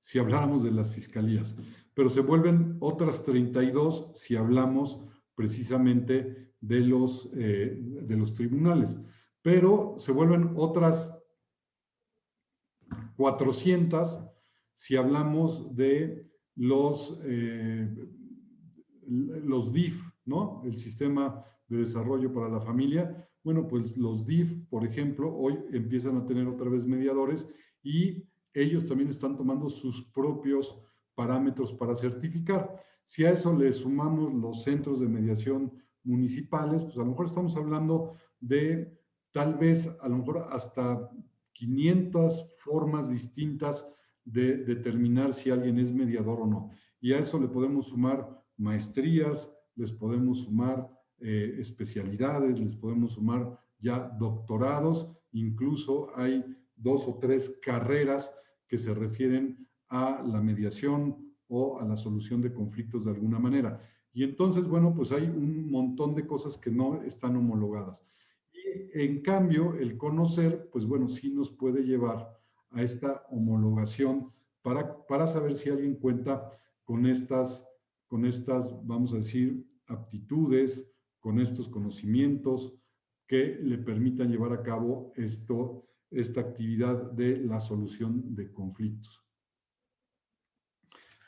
Si habláramos de las fiscalías, pero se vuelven otras 32 si hablamos precisamente de los tribunales, pero se vuelven otras 400 si hablamos de los DIF, ¿no? El Sistema de Desarrollo para la Familia. Bueno, pues los DIF, por ejemplo, hoy empiezan a tener otra vez mediadores y ellos también están tomando sus propios parámetros para certificar. Si a eso le sumamos los centros de mediación municipales, pues a lo mejor estamos hablando de tal vez, a lo mejor hasta 500 formas distintas de determinar si alguien es mediador o no. Y a eso le podemos sumar maestrías, les podemos sumar especialidades, les podemos sumar ya doctorados, incluso hay 2 o 3 carreras que se refieren a la mediación o a la solución de conflictos de alguna manera. Y entonces, bueno, pues hay un montón de cosas que no están homologadas. Y en cambio, el conocer, pues bueno, sí nos puede llevar a esta homologación para saber si alguien cuenta con estas, vamos a decir, aptitudes, con estos conocimientos que le permitan llevar a cabo esta actividad de la solución de conflictos.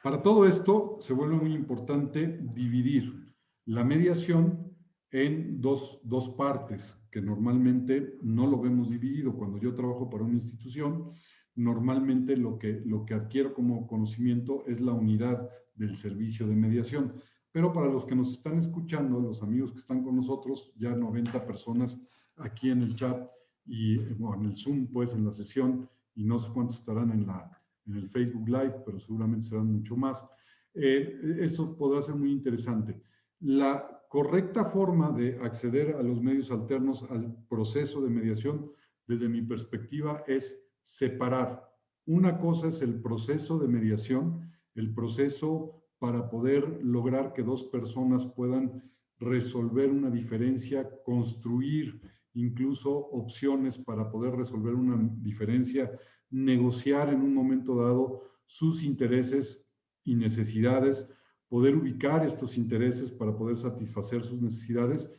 Para todo esto se vuelve muy importante dividir la mediación en dos partes, que normalmente no lo vemos dividido. Cuando yo trabajo para una institución, normalmente lo que adquiero como conocimiento es la unidad del servicio de mediación. Pero para los que nos están escuchando, los amigos que están con nosotros, ya 90 personas aquí en el chat y bueno, en el Zoom, pues en la sesión, y no sé cuántos estarán en el Facebook Live, pero seguramente serán mucho más. Eso podrá ser muy interesante. La correcta forma de acceder a los medios alternos al proceso de mediación, desde mi perspectiva, es separar. Una cosa es el proceso de mediación, el proceso para poder lograr que dos personas puedan resolver una diferencia, construir incluso opciones para poder resolver una diferencia, negociar en un momento dado sus intereses y necesidades, poder ubicar estos intereses para poder satisfacer sus necesidades.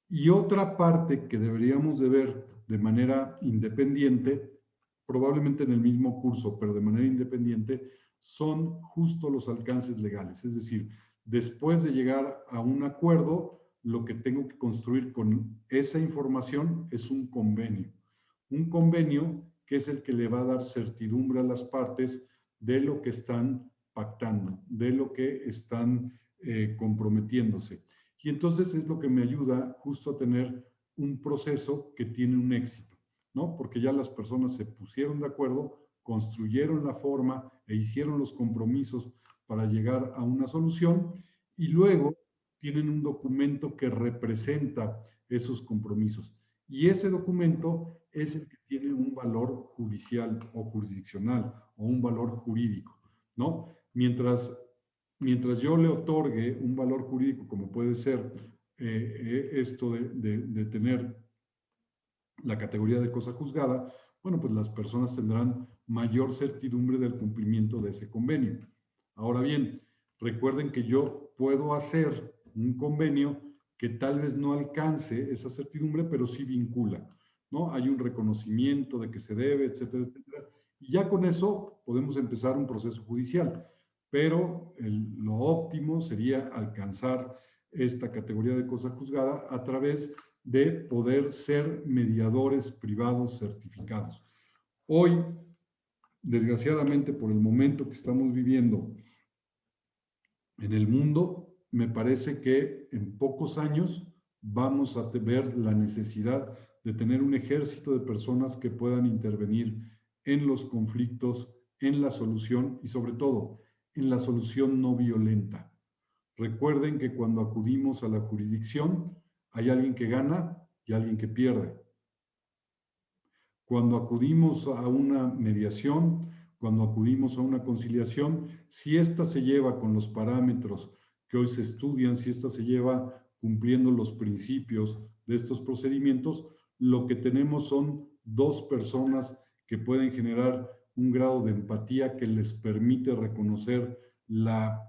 Y otra parte que deberíamos de ver de manera independiente, probablemente en el mismo curso, pero de manera independiente, son justo los alcances legales. Es decir, después de llegar a un acuerdo, lo que tengo que construir con esa información es un convenio. Un convenio que es el que le va a dar certidumbre a las partes de lo que están pactando, de lo que están comprometiéndose. Y entonces es lo que me ayuda justo a tener un proceso que tiene un éxito, ¿no? Porque ya las personas se pusieron de acuerdo, construyeron la forma e hicieron los compromisos para llegar a una solución y luego tienen un documento que representa esos compromisos. Y ese documento es el que tiene un valor judicial o jurisdiccional o un valor jurídico, ¿no? Mientras yo le otorgue un valor jurídico, como puede ser esto de tener la categoría de cosa juzgada, bueno, pues las personas tendrán mayor certidumbre del cumplimiento de ese convenio. Ahora bien, recuerden que yo puedo hacer un convenio que tal vez no alcance esa certidumbre, pero sí vincula, ¿no? Hay un reconocimiento de que se debe, etcétera, etcétera. Y ya con eso podemos empezar un proceso judicial, pero lo óptimo sería alcanzar esta categoría de cosa juzgada a través de poder ser mediadores privados certificados. Hoy, desgraciadamente, por el momento que estamos viviendo en el mundo, me parece que en pocos años vamos a ver la necesidad de tener un ejército de personas que puedan intervenir en los conflictos, en la solución y sobre todo en la solución no violenta. Recuerden que cuando acudimos a la jurisdicción hay alguien que gana y alguien que pierde. Cuando acudimos a una mediación, cuando acudimos a una conciliación, si ésta se lleva con los parámetros que hoy se estudian, si ésta se lleva cumpliendo los principios de estos procedimientos, lo que tenemos son dos personas que pueden generar un grado de empatía que les permite reconocer la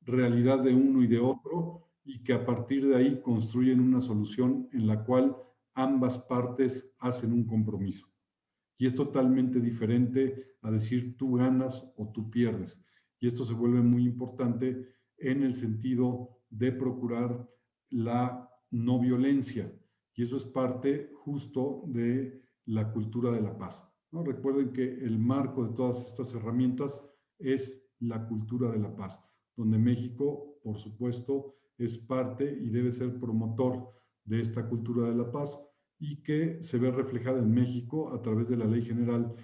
realidad de uno y de otro y que a partir de ahí construyen una solución en la cual ambas partes hacen un compromiso. Y es totalmente diferente a decir tú ganas o tú pierdes. Y esto se vuelve muy importante en el sentido de procurar la no violencia. Y eso es parte justo de la cultura de la paz, ¿no? Recuerden que el marco de todas estas herramientas es la cultura de la paz, donde México, por supuesto, es parte y debe ser promotor de esta cultura de la paz y que se ve reflejada en México a través de la Ley General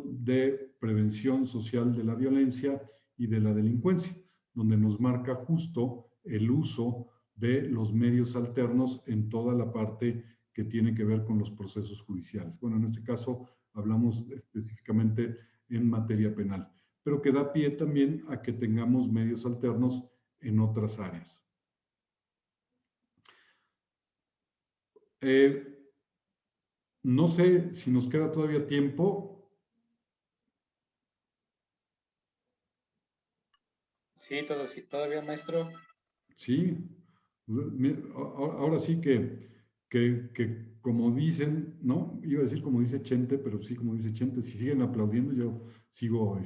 de Prevención Social de la Violencia y de la Delincuencia, donde nos marca justo el uso de los medios alternos en toda la parte que tiene que ver con los procesos judiciales. Bueno, en este caso hablamos específicamente en materia penal, pero que da pie también a que tengamos medios alternos en otras áreas. No sé si nos queda todavía tiempo. Sí, todavía, maestro. Sí, Ahora sí que como dicen, ¿no? Iba a decir como dice Chente, pero sí como dice Chente, si siguen aplaudiendo, yo sigo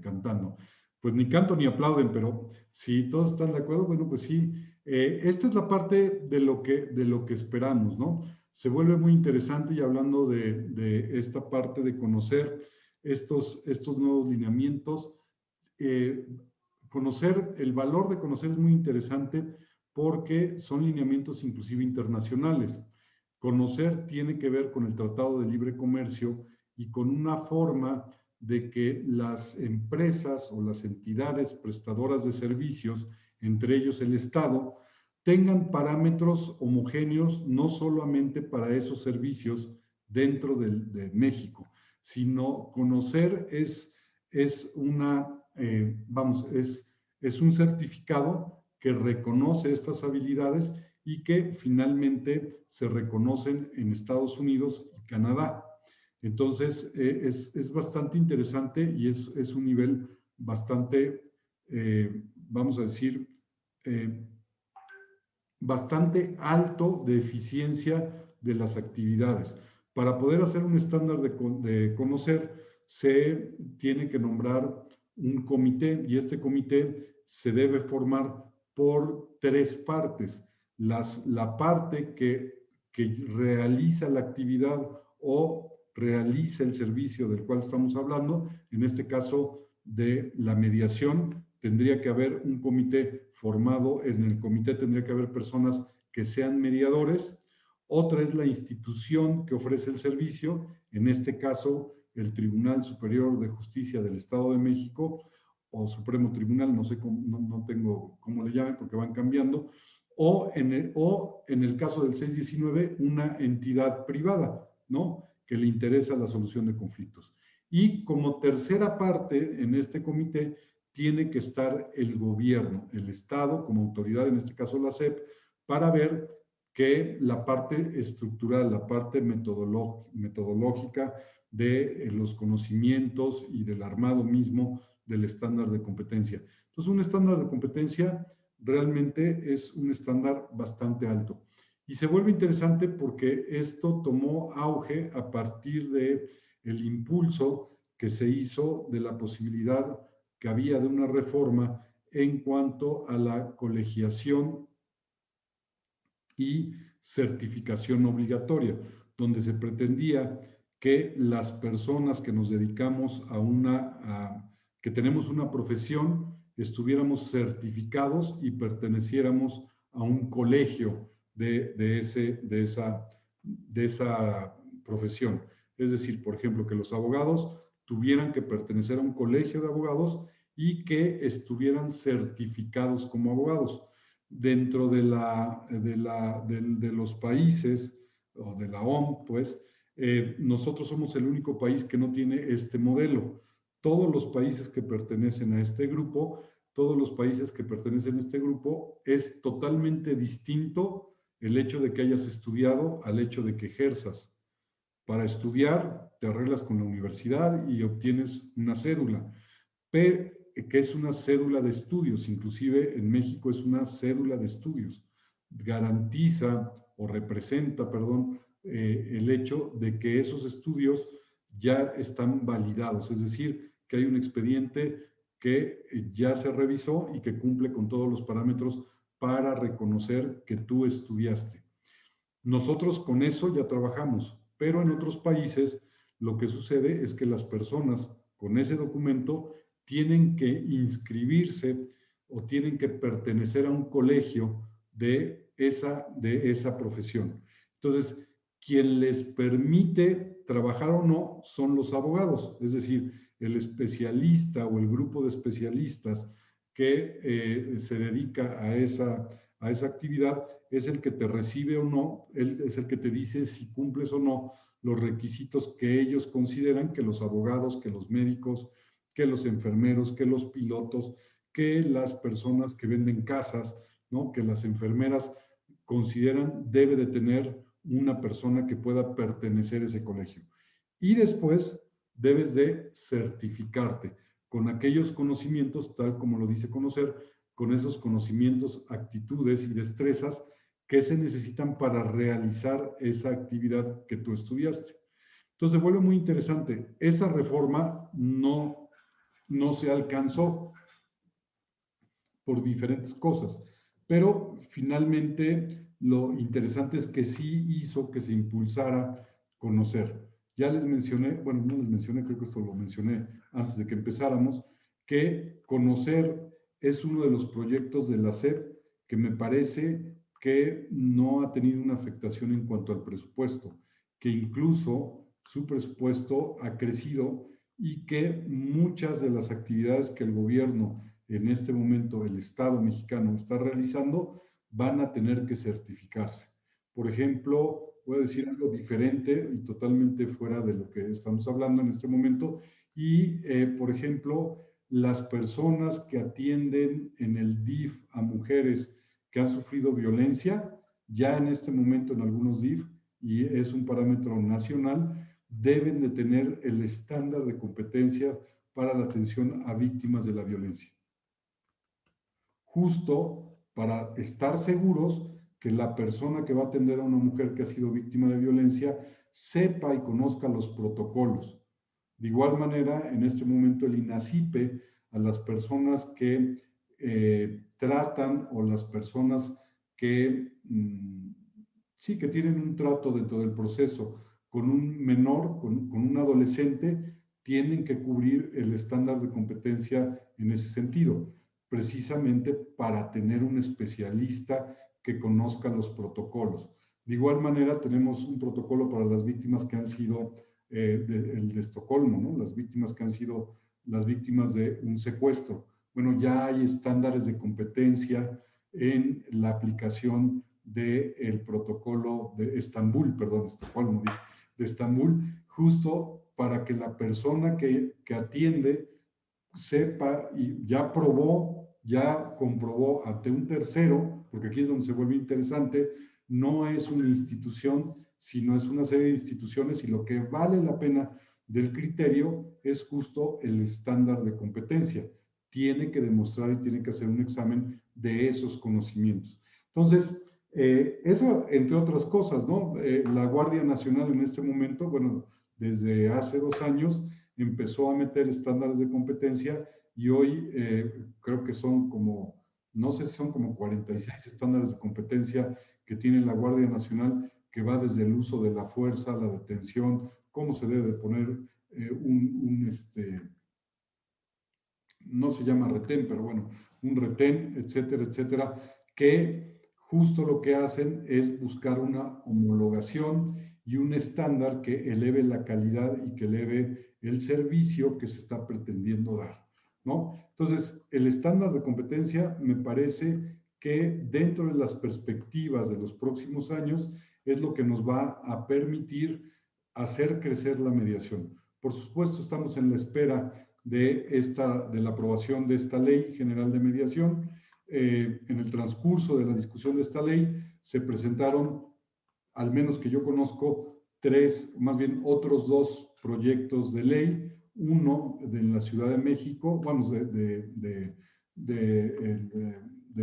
cantando. Pues ni canto ni aplauden, pero si todos están de acuerdo, bueno, pues sí. Esta es la parte de lo que esperamos, ¿no? Se vuelve muy interesante y hablando de esta parte de conocer estos nuevos lineamientos, conocer, el valor de conocer es muy interesante porque son lineamientos inclusive internacionales. Conocer tiene que ver con el Tratado de Libre Comercio y con una forma de que las empresas o las entidades prestadoras de servicios, entre ellos el Estado, tengan parámetros homogéneos no solamente para esos servicios dentro de México, sino conocer es un certificado que reconoce estas habilidades y que finalmente se reconocen en Estados Unidos y Canadá. Entonces, es bastante interesante y es un nivel bastante, vamos a decir, bastante alto de eficiencia de las actividades. Para poder hacer un estándar de conocer, se tiene que nombrar un comité y este comité se debe formar por 3 partes. La parte que realiza la actividad o realiza el servicio del cual estamos hablando, en este caso de la mediación, tendría que haber un comité formado, en el comité tendría que haber personas que sean mediadores. Otra es la institución que ofrece el servicio, en este caso el Tribunal Superior de Justicia del Estado de México o Supremo Tribunal, no sé cómo, no tengo cómo le llamen porque van cambiando, o en el caso del 619, una entidad privada, ¿no? Que le interesa la solución de conflictos. Y como tercera parte en este comité tiene que estar el gobierno, el Estado como autoridad, en este caso la SEP, para ver que la parte estructural, la parte metodológica de los conocimientos y del armado mismo del estándar de competencia. Entonces, un estándar de competencia realmente es un estándar bastante alto. Y se vuelve interesante porque esto tomó auge a partir de el impulso que se hizo de la posibilidad que había de una reforma en cuanto a la colegiación y certificación obligatoria, donde se pretendía que las personas que nos dedicamos que tenemos una profesión, estuviéramos certificados y perteneciéramos a un colegio de esa profesión. Es decir, por ejemplo, que los abogados tuvieran que pertenecer a un colegio de abogados y que estuvieran certificados como abogados. Dentro de los países, o de la OMS, pues, nosotros somos el único país que no tiene este modelo. Todos los países que pertenecen a este grupo, es totalmente distinto el hecho de que hayas estudiado al hecho de que ejerzas. Para estudiar, te arreglas con la universidad y obtienes una cédula, que es una cédula de estudios, inclusive en México es una cédula de estudios. Garantiza o representa, perdón, el hecho de que esos estudios ya están validados, es decir, que hay un expediente que ya se revisó y que cumple con todos los parámetros para reconocer que tú estudiaste. Nosotros con eso ya trabajamos, pero en otros países lo que sucede es que las personas con ese documento tienen que inscribirse o tienen que pertenecer a un colegio de esa profesión. Entonces, quien les permite trabajar o no son los abogados, es decir, el especialista o el grupo de especialistas que se dedica a esa actividad es el que te recibe o no, él es el que te dice si cumples o no los requisitos que ellos consideran que los abogados, que los médicos, que los enfermeros, que los pilotos, que las personas que venden casas, ¿no? Que las enfermeras consideran debe de tener una persona que pueda pertenecer a ese colegio. Y después debes de certificarte con aquellos conocimientos, tal como lo dice conocer, con esos conocimientos, actitudes y destrezas que se necesitan para realizar esa actividad que tú estudiaste. Entonces, se vuelve muy interesante. Esa reforma no se alcanzó por diferentes cosas, pero finalmente lo interesante es que sí hizo que se impulsara conocer. Ya les mencioné, bueno, no les mencioné, creo que esto lo mencioné antes de que empezáramos, que conocer es uno de los proyectos de la SEP que me parece que no ha tenido una afectación en cuanto al presupuesto, que incluso su presupuesto ha crecido y que muchas de las actividades que el gobierno en este momento el Estado mexicano está realizando van a tener que certificarse. Por ejemplo, voy a decir algo diferente y totalmente fuera de lo que estamos hablando en este momento, y por ejemplo, las personas que atienden en el DIF a mujeres que han sufrido violencia, ya en este momento en algunos DIF, y es un parámetro nacional, deben de tener el estándar de competencia para la atención a víctimas de la violencia. Justo para estar seguros que la persona que va a atender a una mujer que ha sido víctima de violencia sepa y conozca los protocolos. De igual manera, en este momento el INACIPE a las personas que tratan o las personas que sí que tienen un trato dentro del proceso con un menor, con un adolescente, tienen que cubrir el estándar de competencia en ese sentido, precisamente para tener un especialista que conozca los protocolos. De igual manera, tenemos un protocolo para las víctimas que han sido, el de Estocolmo, ¿no? Las víctimas que han sido las víctimas de un secuestro. Bueno, ya hay estándares de competencia en la aplicación del protocolo de Estambul, perdón, Estocolmo, de Estambul, justo para que la persona que atiende sepa y ya probó, ya comprobó ante un tercero, porque aquí es donde se vuelve interesante, no es una institución, sino es una serie de instituciones y lo que vale la pena del criterio es justo el estándar de competencia. Tiene que demostrar y tiene que hacer un examen de esos conocimientos. Entonces, eso entre otras cosas, ¿no? La Guardia Nacional en este momento, bueno, desde hace 2 años, empezó a meter estándares de competencia y hoy creo que son como, no sé si son como 46 estándares de competencia que tiene la Guardia Nacional, que va desde el uso de la fuerza, la detención, cómo se debe poner no se llama retén, pero bueno, un retén, etcétera, etcétera, que justo lo que hacen es buscar una homologación y un estándar que eleve la calidad y que eleve el servicio que se está pretendiendo dar, ¿no? Entonces, el estándar de competencia me parece que dentro de las perspectivas de los próximos años es lo que nos va a permitir hacer crecer la mediación. Por supuesto, estamos en la espera de la aprobación de esta Ley General de Mediación. En el transcurso de la discusión de esta ley se presentaron, al menos que yo conozco, otros 2 proyectos de ley, uno en la Ciudad de México, bueno, de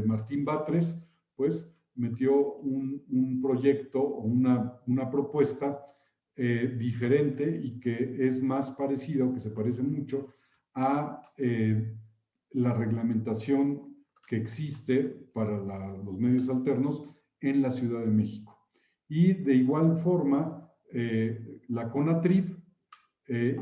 Martín Batres, pues metió un proyecto o una propuesta diferente y que es más parecido, que se parece mucho a la reglamentación que existe para los medios alternos en la Ciudad de México. Y de igual forma, la CONATRIF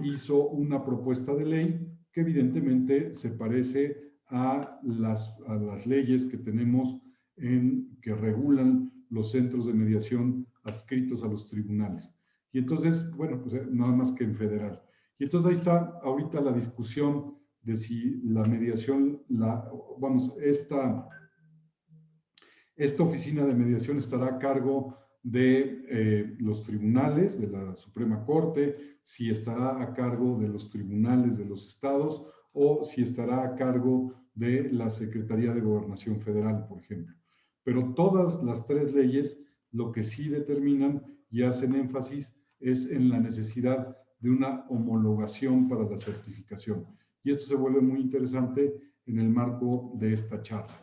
hizo una propuesta de ley que evidentemente se parece a las leyes que tenemos que regulan los centros de mediación adscritos a los tribunales. Y entonces, bueno, pues nada más que en federal. Y entonces ahí está ahorita la discusión de si la mediación, esta oficina de mediación estará a cargo de los tribunales, de la Suprema Corte, si estará a cargo de los tribunales de los estados o si estará a cargo de la Secretaría de Gobernación Federal, por ejemplo. Pero todas las 3 leyes lo que sí determinan y hacen énfasis es en la necesidad de una homologación para la certificación. Y esto se vuelve muy interesante en el marco de esta charla.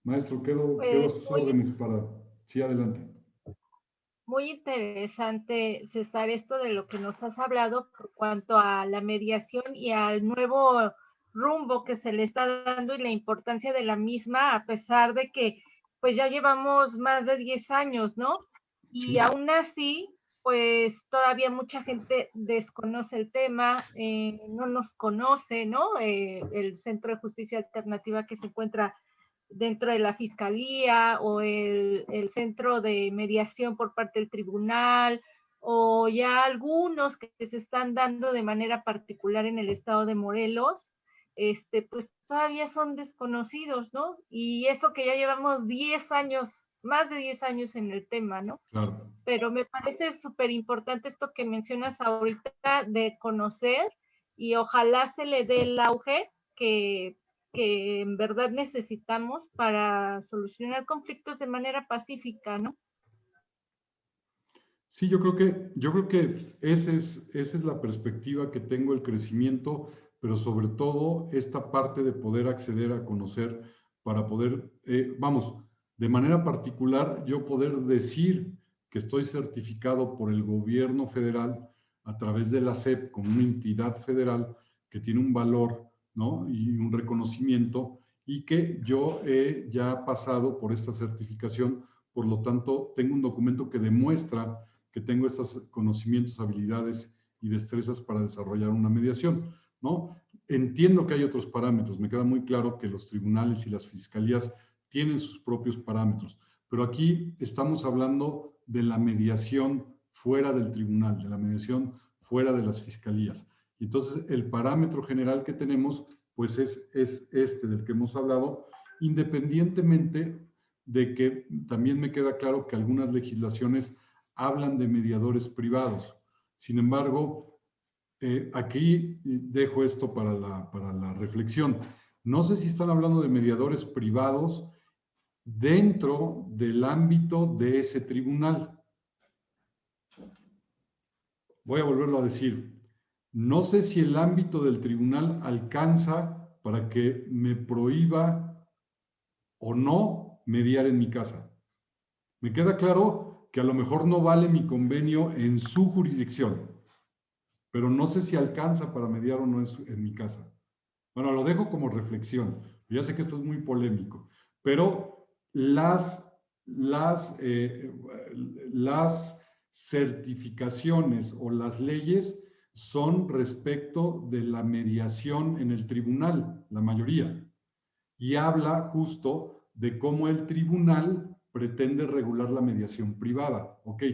Maestro, quedo a sus órdenes para... Sí, adelante. Muy interesante, César, esto de lo que nos has hablado por cuanto a la mediación y al nuevo rumbo que se le está dando y la importancia de la misma, a pesar de que pues ya llevamos más de 10 años, ¿no? Y Sí. aún así, pues todavía mucha gente desconoce el tema, no nos conoce, ¿no? El Centro de Justicia Alternativa que se encuentra dentro de la fiscalía o el centro de mediación por parte del tribunal o ya algunos que se están dando de manera particular en el estado de Morelos, pues todavía son desconocidos, ¿no? Y eso que ya llevamos 10 años, más de 10 años en el tema, ¿no? Claro. Pero me parece súper importante esto que mencionas ahorita de conocer y ojalá se le dé el auge que en verdad necesitamos para solucionar conflictos de manera pacífica, ¿no? Sí, yo creo que esa es la perspectiva que tengo, el crecimiento, pero sobre todo esta parte de poder acceder a conocer para poder, de manera particular, yo poder decir que estoy certificado por el gobierno federal a través de la SEP como una entidad federal que tiene un valor, ¿no? Y un reconocimiento, y que yo he ya pasado por esta certificación, por lo tanto, tengo un documento que demuestra que tengo estos conocimientos, habilidades y destrezas para desarrollar una mediación, ¿no? Entiendo que hay otros parámetros, me queda muy claro que los tribunales y las fiscalías tienen sus propios parámetros, pero aquí estamos hablando de la mediación fuera del tribunal, de la mediación fuera de las fiscalías. Y entonces, el parámetro general que tenemos, pues es este del que hemos hablado, independientemente de que también me queda claro que algunas legislaciones hablan de mediadores privados. Sin embargo, aquí dejo esto para la reflexión. No sé si están hablando de mediadores privados dentro del ámbito de ese tribunal. Voy a volverlo a decir. No sé si el ámbito del tribunal alcanza para que me prohíba o no mediar en mi casa. Me queda claro que a lo mejor no vale mi convenio en su jurisdicción, pero no sé si alcanza para mediar o no en mi casa. Bueno, lo dejo como reflexión. Ya sé que esto es muy polémico, pero las certificaciones o las leyes son respecto de la mediación en el tribunal, la mayoría, y habla justo de cómo el tribunal pretende regular la mediación privada. Ok,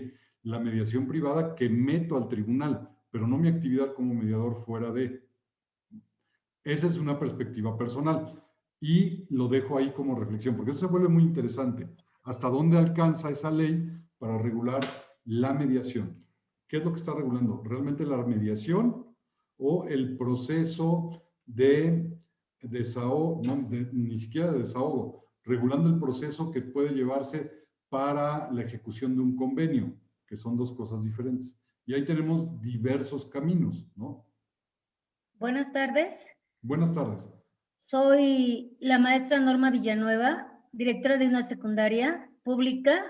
la mediación privada que meto al tribunal, pero no mi actividad como mediador fuera de. Esa es una perspectiva personal y lo dejo ahí como reflexión, porque eso se vuelve muy interesante. ¿Hasta dónde alcanza esa ley para regular la mediación? ¿Qué es lo que está regulando? ¿Realmente la mediación o el proceso de desahogo, no, ni siquiera de desahogo, regulando el proceso que puede llevarse para la ejecución de un convenio, que son dos cosas diferentes? Y ahí tenemos diversos caminos, ¿no? Buenas tardes. Buenas tardes. Soy la maestra Norma Villanueva, directora de una secundaria pública.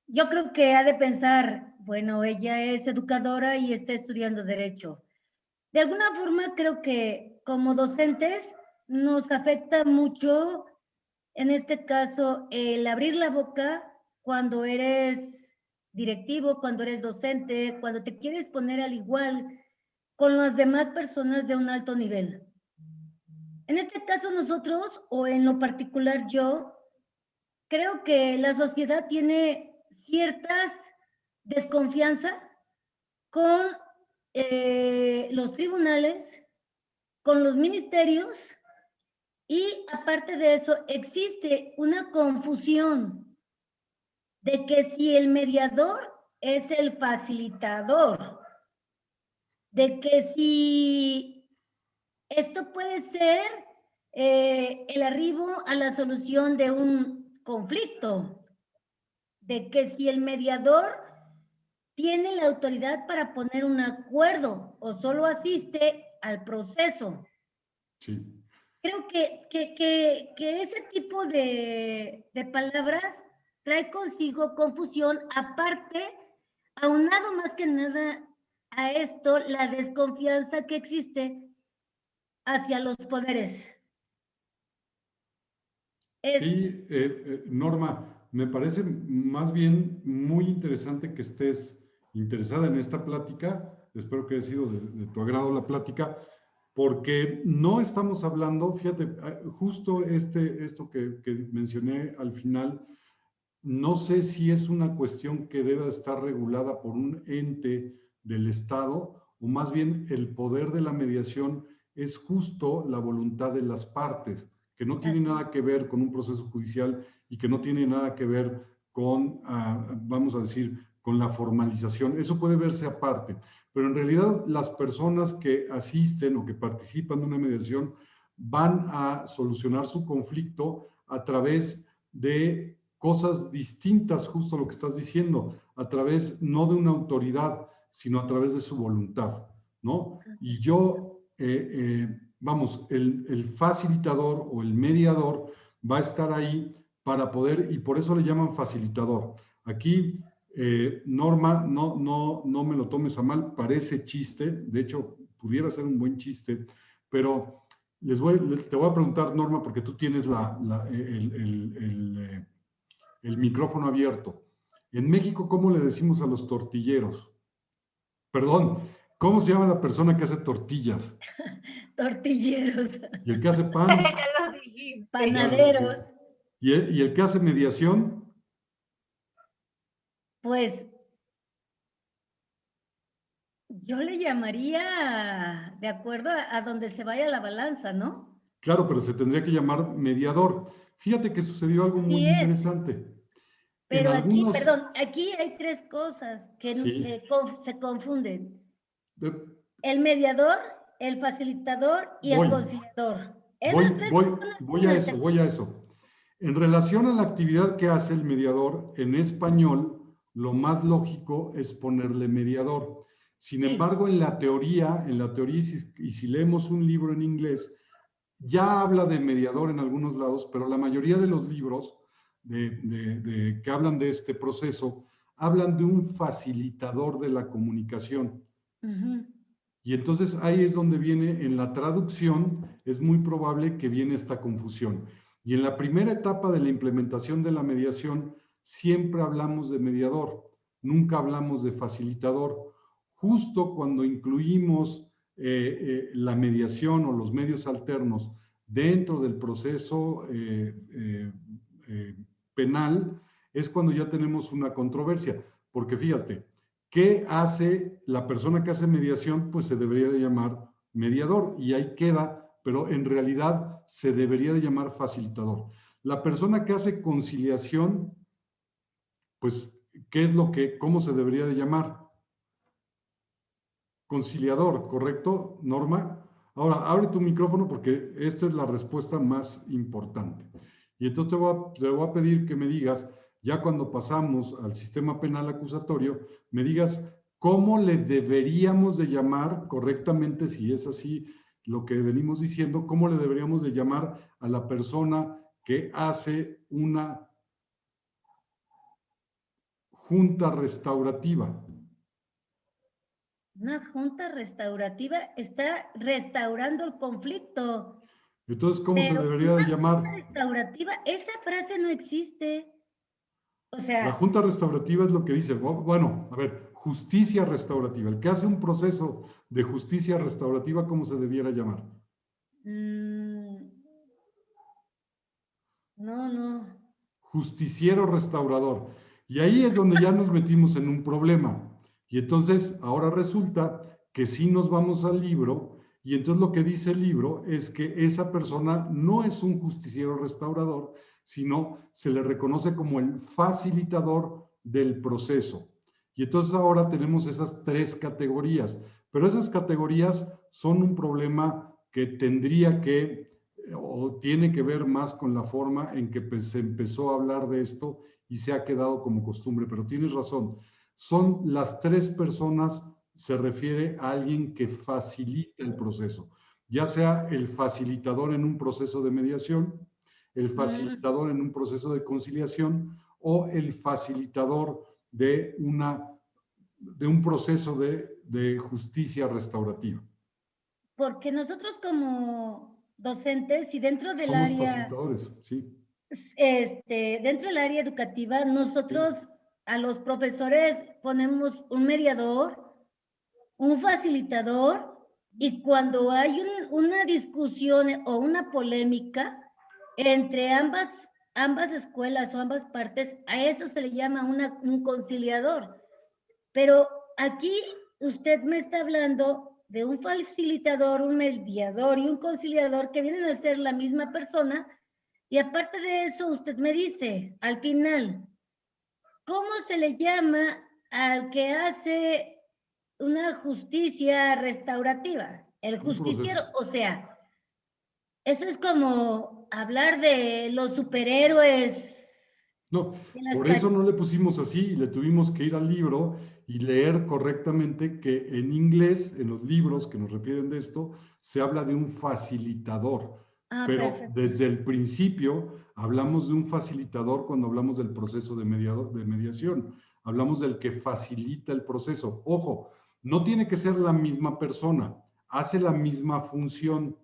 Yo creo que ha de pensar, bueno, ella es educadora y está estudiando Derecho. De alguna forma creo que como docentes nos afecta mucho, en este caso, el abrir la boca cuando eres directivo, cuando eres docente, cuando te quieres poner al igual con las demás personas de un alto nivel. En este caso nosotros, o en lo particular yo, creo que la sociedad tiene ciertas desconfianzas con los tribunales, con los ministerios, y aparte de eso existe una confusión de que si el mediador es el facilitador, de que si esto puede ser el arribo a la solución de un conflicto, de que si el mediador tiene la autoridad para poner un acuerdo o solo asiste al proceso. Sí. Creo que ese tipo de palabras trae consigo confusión, aparte, aunado más que nada a esto, la desconfianza que existe hacia los poderes. Sí, Norma, me parece más bien muy interesante que estés interesada en esta plática. Espero que haya sido de tu agrado la plática, porque no estamos hablando, fíjate, justo esto que mencioné al final, no sé si es una cuestión que deba estar regulada por un ente del Estado o más bien el poder de la mediación es justo la voluntad de las partes, que no tiene nada que ver con un proceso judicial y que no tiene nada que ver con, vamos a decir, con la formalización. Eso puede verse aparte, pero en realidad las personas que asisten o que participan de una mediación van a solucionar su conflicto a través de cosas distintas, justo lo que estás diciendo, a través no de una autoridad, sino a través de su voluntad, ¿no? Y yo, vamos, el facilitador o el mediador va a estar ahí para poder, y por eso le llaman facilitador. Aquí, Norma, no me lo tomes a mal, parece chiste, de hecho, pudiera ser un buen chiste, pero te voy a preguntar, Norma, porque tú tienes el micrófono abierto. En México, ¿cómo le decimos a los tortilleros? Perdón, ¿cómo se llama la persona que hace tortillas? Tortilleros. ¿Y el que hace pan? Ya lo dijiste. Panaderos. ¿Y el que hace mediación? Pues yo le llamaría de acuerdo a donde se vaya la balanza, ¿no? Claro, pero se tendría que llamar mediador. Fíjate que sucedió algo muy Sí es. interesante. Pero En aquí, algunos... perdón, aquí hay tres cosas que Sí. se confunden. Eh, El mediador, el facilitador y el Voy. conciliador. Esas tres son Voy a eso. En relación a la actividad que hace el mediador, en español, lo más lógico es ponerle mediador. Sin Sí. embargo, en la teoría, y si leemos un libro en inglés, ya habla de mediador en algunos lados, pero la mayoría de los libros que hablan de este proceso, hablan de un facilitador de la comunicación. Ujú. Y entonces ahí es donde viene, en la traducción, es muy probable que viene esta confusión. Y en la primera etapa de la implementación de la mediación, siempre hablamos de mediador, nunca hablamos de facilitador. Justo cuando incluimos la mediación o los medios alternos dentro del proceso penal, es cuando ya tenemos una controversia. Porque fíjate, ¿qué hace la persona que hace mediación? Pues se debería de llamar mediador y ahí queda, pero en realidad se debería de llamar facilitador. La persona que hace conciliación, pues, cómo se debería de llamar? Conciliador, ¿correcto, Norma? Ahora, abre tu micrófono porque esta es la respuesta más importante. Y entonces te voy a pedir que me digas, ya cuando pasamos al sistema penal acusatorio, me digas cómo le deberíamos de llamar correctamente, si es así lo que venimos diciendo, cómo le deberíamos de llamar a la persona que hace una junta restaurativa. Una junta restaurativa está restaurando el conflicto. Entonces, ¿cómo se Pero debería de una llamar? junta restaurativa, esa frase no existe. O La sea, junta restaurativa es lo que dice, bueno, a ver, justicia restaurativa. El que hace un proceso de justicia restaurativa, ¿cómo se debiera llamar? no. Justiciero restaurador. Y ahí es donde ya nos metimos en un problema. Y entonces, ahora resulta que sí nos vamos al libro, y entonces lo que dice el libro es que esa persona no es un justiciero restaurador, sino se le reconoce como el facilitador del proceso. Y entonces ahora tenemos esas tres categorías, pero esas categorías son un problema que tendría que o tiene que ver más con la forma en que se empezó a hablar de esto y se ha quedado como costumbre, pero tienes razón. Son las tres personas, se refiere a alguien que facilita el proceso, ya sea el facilitador en un proceso de mediación, el facilitador en un proceso de conciliación o el facilitador de un proceso de justicia restaurativa. Porque nosotros como docentes y dentro del Somos área, facilitadores, sí. dentro del área educativa, nosotros a los profesores ponemos un mediador, un facilitador, y cuando hay una discusión o una polémica entre ambas escuelas o ambas partes, a eso se le llama un conciliador. Pero aquí usted me está hablando de un facilitador, un mediador y un conciliador que vienen a ser la misma persona, y aparte de eso usted me dice, al final, ¿cómo se le llama al que hace una justicia restaurativa? El justiciero, o sea, eso es como hablar de los superhéroes. No, por eso no le pusimos así y le tuvimos que ir al libro y leer correctamente que en inglés, en los libros que nos refieren de esto, se habla de un facilitador. Pero Perfecto. desde el principio hablamos de un facilitador cuando hablamos del proceso de mediación. Hablamos del que facilita el proceso. Ojo, no tiene que ser la misma persona, hace la misma función,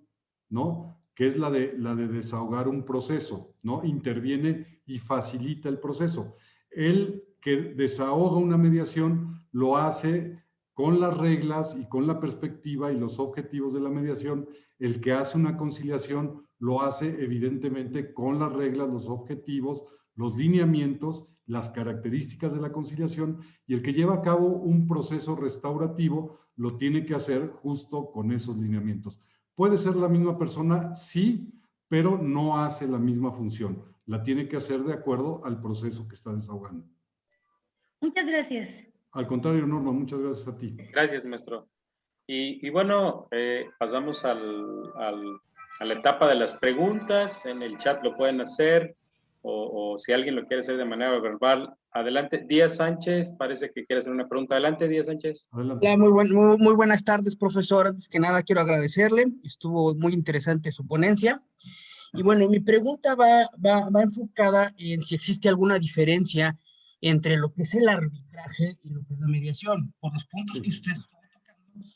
¿no? Que es la de desahogar un proceso, ¿no? Interviene y facilita el proceso. El que desahoga una mediación lo hace con las reglas y con la perspectiva y los objetivos de la mediación. El que hace una conciliación lo hace evidentemente con las reglas, los objetivos, los lineamientos, las características de la conciliación, y el que lleva a cabo un proceso restaurativo lo tiene que hacer justo con esos lineamientos. ¿Puede ser la misma persona? Sí, pero no hace la misma función. La tiene que hacer de acuerdo al proceso que está desahogando. Muchas gracias. Al contrario, Norma, muchas gracias a ti. Gracias, maestro. Y bueno, pasamos a la etapa de las preguntas. En el chat lo pueden hacer, o si alguien lo quiere hacer de manera verbal, adelante. Díaz Sánchez, parece que quiere hacer una pregunta. Adelante, Díaz Sánchez. Adelante. Hola, muy buenas tardes, profesor. Que nada, quiero agradecerle. Estuvo muy interesante su ponencia. Y bueno, mi pregunta va enfocada en si existe alguna diferencia entre lo que es el arbitraje y lo que es la mediación. Por los puntos que usted estuvo tocando,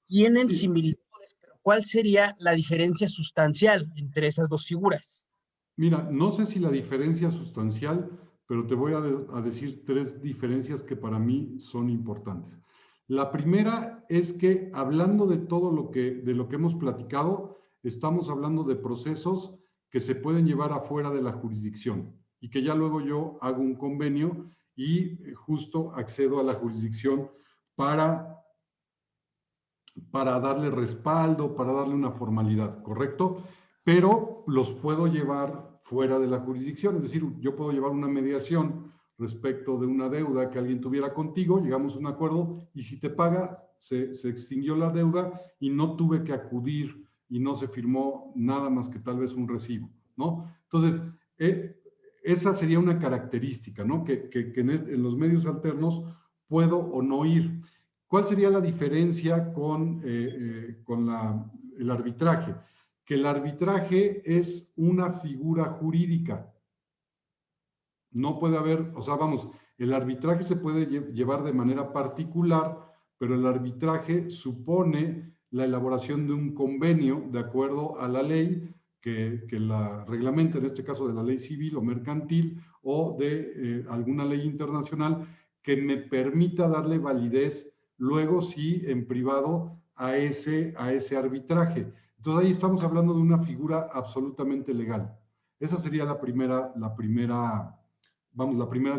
tienen similitudes, pero ¿cuál sería la diferencia sustancial entre esas dos figuras? Mira, no sé si la diferencia es sustancial, pero te voy a decir tres diferencias que para mí son importantes. La primera es que, hablando de todo de lo que hemos platicado, estamos hablando de procesos que se pueden llevar afuera de la jurisdicción y que ya luego yo hago un convenio y justo accedo a la jurisdicción para darle respaldo, para darle una formalidad, ¿correcto? Pero los puedo llevar fuera de la jurisdicción, es decir, yo puedo llevar una mediación respecto de una deuda que alguien tuviera contigo, llegamos a un acuerdo y si te paga, se extinguió la deuda y no tuve que acudir y no se firmó nada más que tal vez un recibo, ¿no? Entonces, esa sería una característica, ¿no? Que en los medios alternos puedo o no ir. ¿Cuál sería la diferencia con el arbitraje? Que el arbitraje es una figura jurídica. No puede haber, o sea, vamos, el arbitraje se puede llevar de manera particular, pero el arbitraje supone la elaboración de un convenio de acuerdo a la ley que la reglamenta, en este caso de la ley civil o mercantil o de alguna ley internacional que me permita darle validez luego sí en privado a ese arbitraje. Entonces ahí estamos hablando de una figura absolutamente legal. Esa sería la primera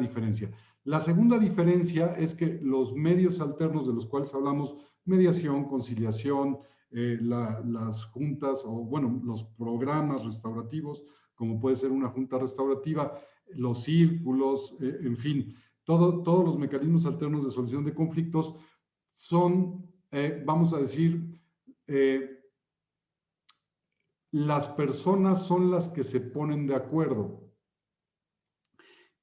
diferencia. La segunda diferencia es que los medios alternos de los cuales hablamos, mediación, conciliación, las juntas o, bueno, los programas restaurativos, como puede ser una junta restaurativa, los círculos, en fin, todos los mecanismos alternos de solución de conflictos son, vamos a decir, las personas son las que se ponen de acuerdo.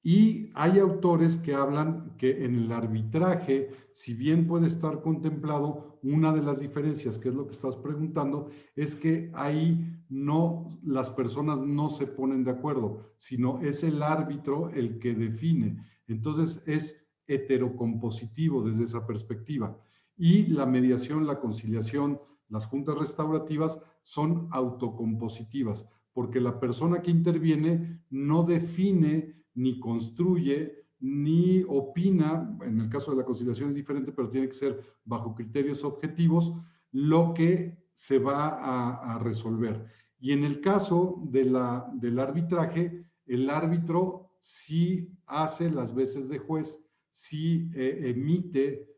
Y hay autores que hablan que en el arbitraje, si bien puede estar contemplado, una de las diferencias, que es lo que estás preguntando, es que ahí no, las personas no se ponen de acuerdo, sino es el árbitro el que define. Entonces es heterocompositivo desde esa perspectiva. Y la mediación, la conciliación, las juntas restaurativas son autocompositivas, porque la persona que interviene no define ni construye, ni opina, en el caso de la conciliación es diferente, pero tiene que ser bajo criterios objetivos, lo que se va a resolver. Y en el caso del arbitraje, el árbitro sí hace las veces de juez, sí emite,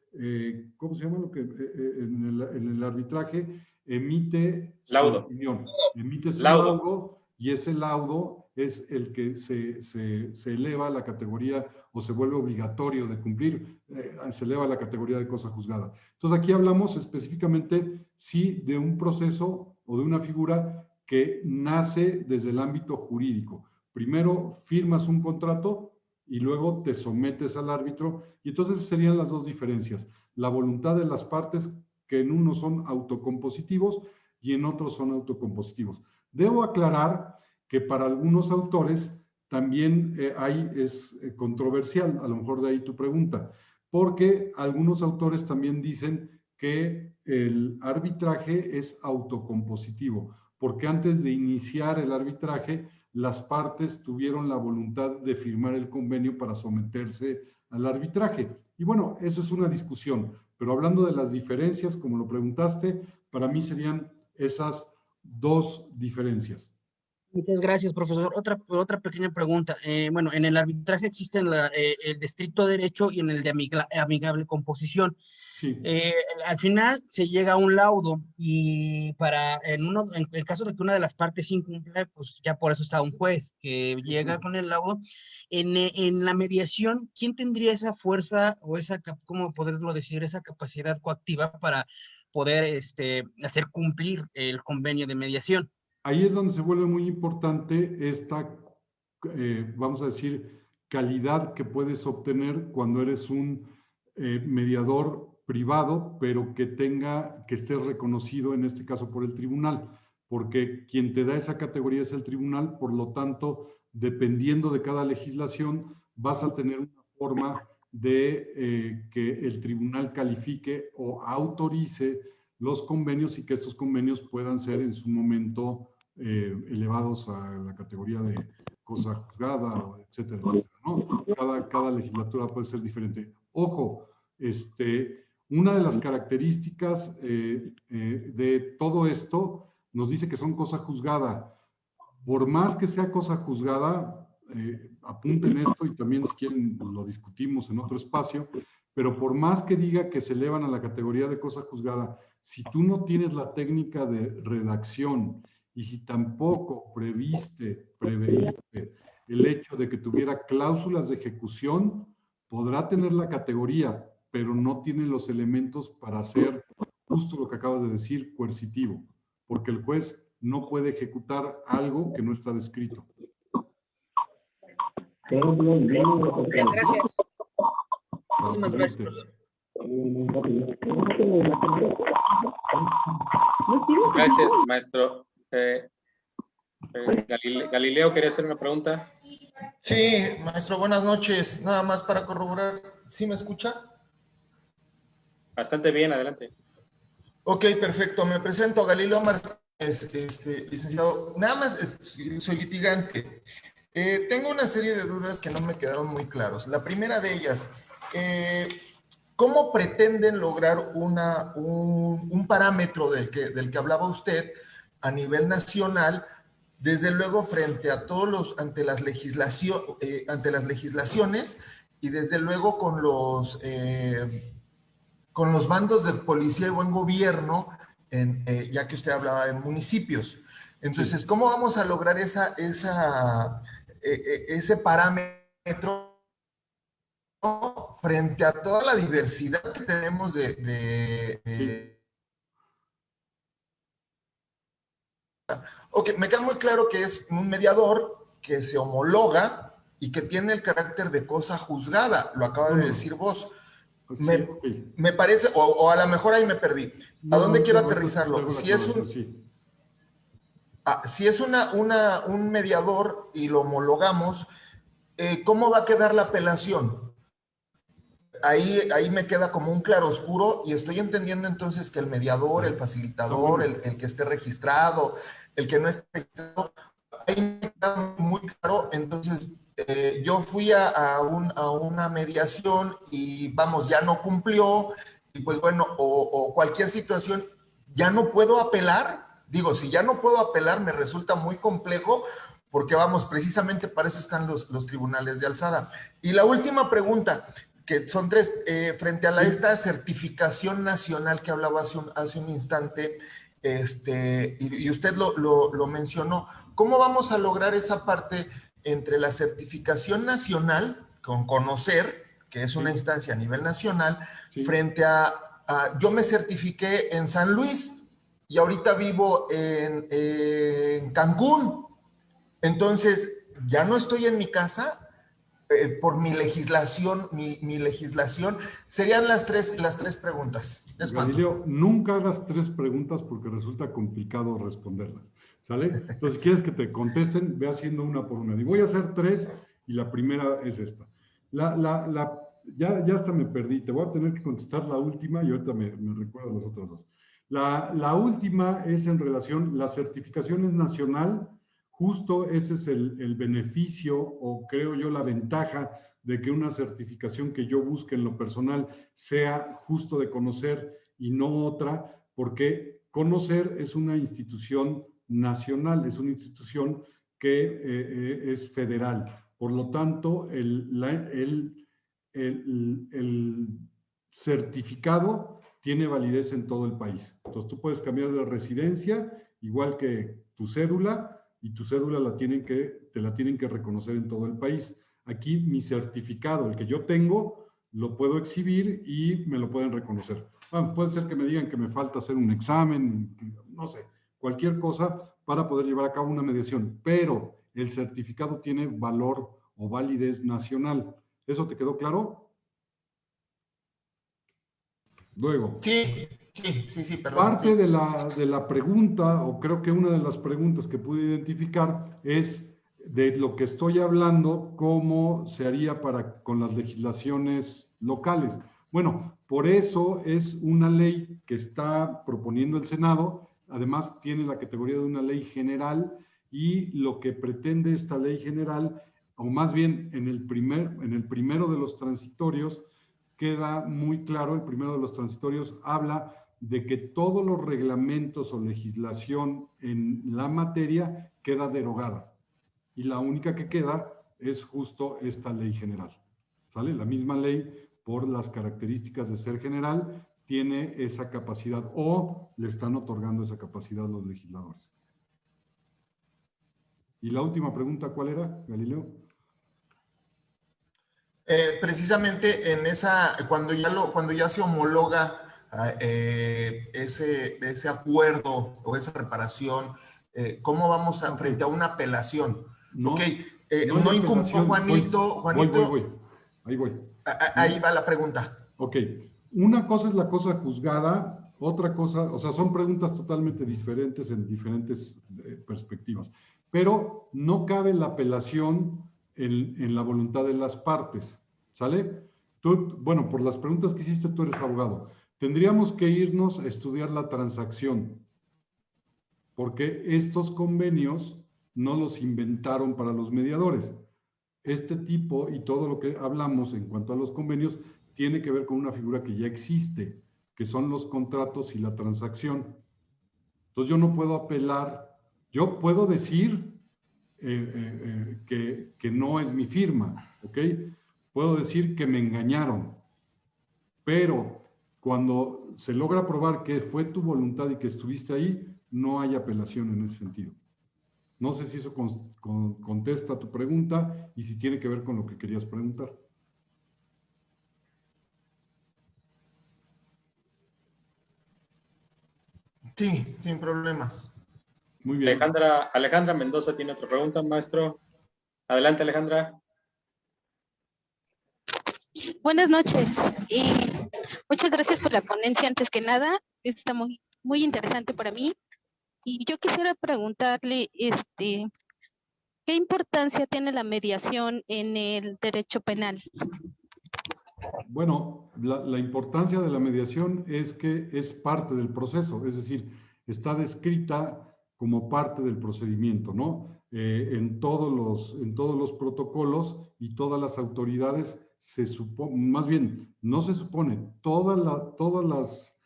¿cómo se llama lo que en el arbitraje? Emite su Laudo. opinión, emite su Laudo. laudo, y ese laudo es el que se eleva a la categoría o se vuelve obligatorio de cumplir, se eleva a la categoría de cosa juzgada. Entonces aquí hablamos específicamente, sí, de un proceso o de una figura que nace desde el ámbito jurídico. Primero firmas un contrato y luego te sometes al árbitro, y entonces serían las dos diferencias. La voluntad de las partes, que en unos son autocompositivos y en otros son autocompositivos. Debo aclarar que para algunos autores también es controversial, a lo mejor de ahí tu pregunta, porque algunos autores también dicen que el arbitraje es autocompositivo, porque antes de iniciar el arbitraje, las partes tuvieron la voluntad de firmar el convenio para someterse al arbitraje. Y bueno, eso es una discusión, pero hablando de las diferencias, como lo preguntaste, para mí serían esas dos diferencias. Muchas gracias, profesor. Otra pequeña pregunta. Bueno, en el arbitraje existen el de estricto derecho y en el de amigable composición. Sí. Al final se llega a un laudo y en el caso de que una de las partes incumple, pues ya por eso está un juez que llega con el laudo. En la mediación, ¿quién tendría esa fuerza o cómo poderlo decir, esa capacidad coactiva para poder hacer cumplir el convenio de mediación? Ahí es donde se vuelve muy importante esta, vamos a decir, calidad que puedes obtener cuando eres un mediador privado, pero que esté reconocido en este caso por el tribunal, porque quien te da esa categoría es el tribunal. Por lo tanto, dependiendo de cada legislación, vas a tener una forma de que el tribunal califique o autorice los convenios, y que estos convenios puedan ser en su momento elevados a la categoría de cosa juzgada, etcétera, etcétera, ¿no? Cada legislatura puede ser diferente. Ojo, una de las características de todo esto nos dice que son cosa juzgada. Por más que sea cosa juzgada, apunten esto, y también si quieren lo discutimos en otro espacio, pero por más que diga que se elevan a la categoría de cosa juzgada, si tú no tienes la técnica de redacción y si tampoco preveíste el hecho de que tuviera cláusulas de ejecución, podrá tener la categoría, pero no tiene los elementos para hacer justo lo que acabas de decir, coercitivo, porque el juez no puede ejecutar algo que no está descrito. Gracias. Muchísimas gracias, profesor. Gracias, maestro. Galileo, ¿quería hacer una pregunta? Sí, maestro, buenas noches. Nada más para corroborar, ¿sí me escucha? Bastante bien, adelante. Ok, perfecto. Me presento, Galileo Martínez, licenciado. Nada más, soy litigante. Tengo una serie de dudas que no me quedaron muy claros. La primera de ellas, ¿cómo pretenden lograr un parámetro del que hablaba usted a nivel nacional, desde luego frente a ante las legislaciones y desde luego con los bandos de policía y buen gobierno, ya que usted hablaba de municipios? Entonces, ¿cómo vamos a lograr ese parámetro frente a toda la diversidad que tenemos Ok, me queda muy claro que es un mediador que se homologa y que tiene el carácter de cosa juzgada, lo acaba de decir vos. Pues Me, sí, ok. me parece, o a lo mejor ahí me perdí. ¿A No, dónde no, quiero ahorita te aterrizarlo? hago la Si es aclaración, un, sí. si es un mediador y lo homologamos, ¿cómo va a quedar la apelación? Ahí me queda como un claroscuro y estoy entendiendo entonces que el mediador, el facilitador, Está bueno. el que esté registrado, el que no esté registrado, ahí me queda muy claro. Entonces, yo fui a una mediación y vamos, ya no cumplió y pues bueno, o cualquier situación, ya no puedo apelar. Digo, si ya no puedo apelar, me resulta muy complejo porque vamos, precisamente para eso están los tribunales de alzada. Y la última pregunta, que son tres, frente a esta certificación nacional que hablaba hace un instante, y usted lo mencionó, ¿cómo vamos a lograr esa parte entre la certificación nacional, con conocer, que es una instancia a nivel nacional, frente yo me certifiqué en San Luis y ahorita vivo en Cancún? Entonces, ya no estoy en mi casa, por mi legislación, mi legislación, serían las tres preguntas. Es Galileo, nunca hagas 3 preguntas porque resulta complicado responderlas, ¿sale? Entonces, si quieres que te contesten, ve haciendo una por una. Y voy a hacer 3 y la primera es esta. Ya hasta me perdí, te voy a tener que contestar la última y ahorita me recuerdo las otras 2. La última es en relación, la certificación es nacional, justo ese es el beneficio o creo yo la ventaja de que una certificación que yo busque en lo personal sea justo de conocer y no otra, porque conocer es una institución nacional, es una institución que es federal. Por lo tanto, el certificado tiene validez en todo el país. Entonces, tú puedes cambiar de residencia, igual que tu cédula, y tu cédula te la tienen que reconocer en todo el país. Aquí mi certificado, el que yo tengo, lo puedo exhibir y me lo pueden reconocer. Bueno, puede ser que me digan que me falta hacer un examen, no sé, cualquier cosa para poder llevar a cabo una mediación, pero el certificado tiene valor o validez nacional. ¿Eso te quedó claro? Luego. Sí, perdón. Parte de la pregunta, o creo que una de las preguntas que pude identificar es de lo que estoy hablando, cómo se haría con las legislaciones locales. Bueno, por eso es una ley que está proponiendo el Senado, además tiene la categoría de una ley general y lo que pretende esta ley general, o más bien en el primero de los transitorios, queda muy claro, el primero de los transitorios habla de que todos los reglamentos o legislación en la materia queda derogada. Y la única que queda es justo esta ley general. ¿Sale? La misma ley, por las características de ser general, tiene esa capacidad o le están otorgando esa capacidad a los legisladores. Y la última pregunta, ¿cuál era, Galileo? Precisamente en cuando ya se homologa ese acuerdo o esa reparación, ¿cómo vamos frente a una apelación? No, no incumplió Juanito. Voy. Ahí voy. Ahí va la pregunta. Ok. Una cosa es la cosa juzgada, otra cosa, o sea, son preguntas totalmente diferentes en diferentes perspectivas. Pero no cabe la apelación en la voluntad de las partes. ¿Sale? Bueno, por las preguntas que hiciste, tú eres abogado. Tendríamos que irnos a estudiar la transacción, porque estos convenios no los inventaron para los mediadores. Este tipo y todo lo que hablamos en cuanto a los convenios tiene que ver con una figura que ya existe, que son los contratos y la transacción. Entonces yo no puedo apelar, yo puedo decir que no es mi firma, ¿ok? Puedo decir que me engañaron, pero cuando se logra probar que fue tu voluntad y que estuviste ahí, no hay apelación en ese sentido. No sé si eso contesta tu pregunta y si tiene que ver con lo que querías preguntar. Sí, sin problemas. Muy bien. Alejandra Mendoza tiene otra pregunta, maestro. Adelante, Alejandra. Buenas noches y muchas gracias por la ponencia. Antes que nada, está muy interesante para mí. Y yo quisiera preguntarle, ¿qué importancia tiene la mediación en el derecho penal? Bueno, la importancia de la mediación es que es parte del proceso, es decir, está descrita como parte del procedimiento, ¿no? En todos los protocolos y todas las autoridades se supone, más bien, no se supone, todas las,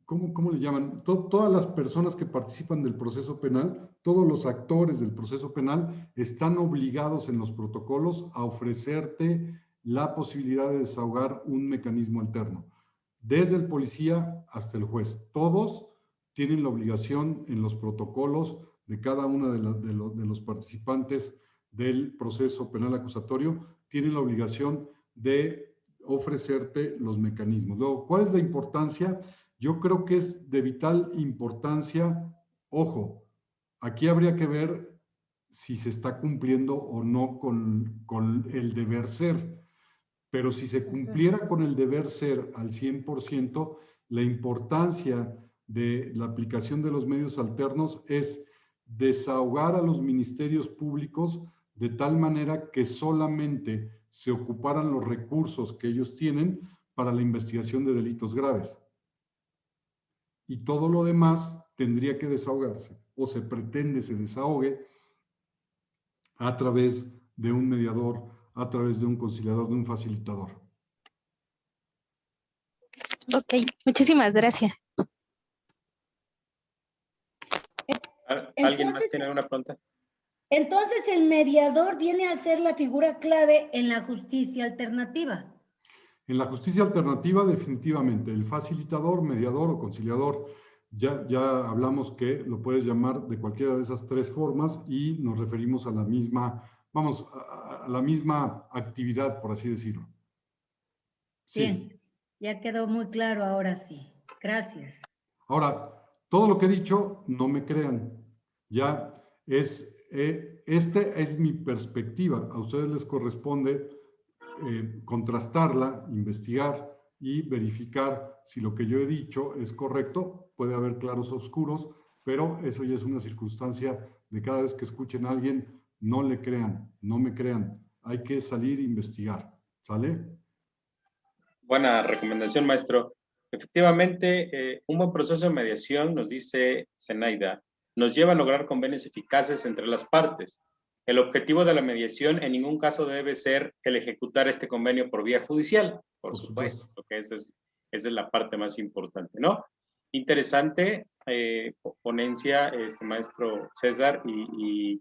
¿cómo le llaman? Todas las personas que participan del proceso penal, todos los actores del proceso penal están obligados en los protocolos a ofrecerte la posibilidad de desahogar un mecanismo alterno. Desde el policía hasta el juez, todos tienen la obligación en los protocolos de cada uno de los participantes del proceso penal acusatorio, tienen la obligación de ofrecerte los mecanismos. Luego, ¿cuál es la importancia? Yo creo que es de vital importancia. Ojo, aquí habría que ver si se está cumpliendo o no con el deber ser. Pero si se cumpliera con el deber ser al 100%, la importancia de la aplicación de los medios alternos es desahogar a los ministerios públicos de tal manera que solamente se ocuparan los recursos que ellos tienen para la investigación de delitos graves. Y todo lo demás tendría que desahogarse, o se pretende se desahogue a través de un mediador, a través de un conciliador, de un facilitador. Ok, muchísimas gracias. ¿Alguien más tiene alguna pregunta? Entonces, el mediador viene a ser la figura clave en la justicia alternativa. En la justicia alternativa, definitivamente, el facilitador, mediador o conciliador, ya hablamos que lo puedes llamar de cualquiera de esas tres formas y nos referimos a la misma, vamos, a la misma actividad, por así decirlo. Sí. Bien, ya quedó muy claro ahora sí. Gracias. Ahora, todo lo que he dicho, no me crean. Ya esta es mi perspectiva. A ustedes les corresponde contrastarla, investigar y verificar si lo que yo he dicho es correcto. Puede haber claros oscuros, pero eso ya es una circunstancia de cada vez que escuchen a alguien, no le crean, no me crean. Hay que salir e investigar. ¿Sale? Buena recomendación, maestro. Efectivamente, un buen proceso de mediación, nos dice Zenaida, nos lleva a lograr convenios eficaces entre las partes. El objetivo de la mediación en ningún caso debe ser el ejecutar este convenio por vía judicial, por supuesto, porque esa es la parte más importante, ¿no? Interesante ponencia, maestro César, y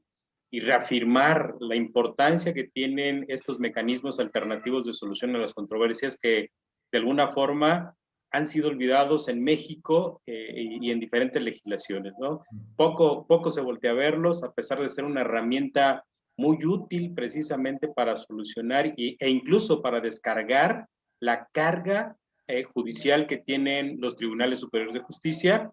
reafirmar la importancia que tienen estos mecanismos alternativos de solución a las controversias que de alguna forma han sido olvidados en México y en diferentes legislaciones, ¿no? Poco se voltea a verlos, a pesar de ser una herramienta muy útil precisamente para solucionar e incluso para descargar la carga judicial que tienen los tribunales superiores de justicia.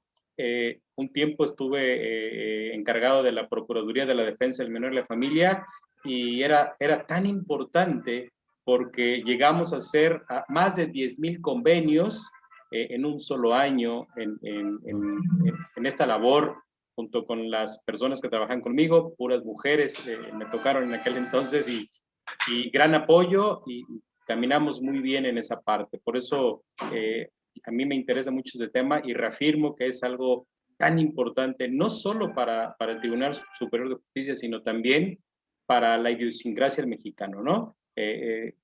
Un tiempo estuve encargado de la Procuraduría de la Defensa del Menor y la Familia y era tan importante porque llegamos a hacer más de 10,000 convenios en un solo año en esta labor, junto con las personas que trabajan conmigo, puras mujeres me tocaron en aquel entonces y gran apoyo y caminamos muy bien en esa parte. Por eso a mí me interesa mucho este tema y reafirmo que es algo tan importante, no solo para el Tribunal Superior de Justicia, sino también para la idiosincrasia del mexicano, ¿no?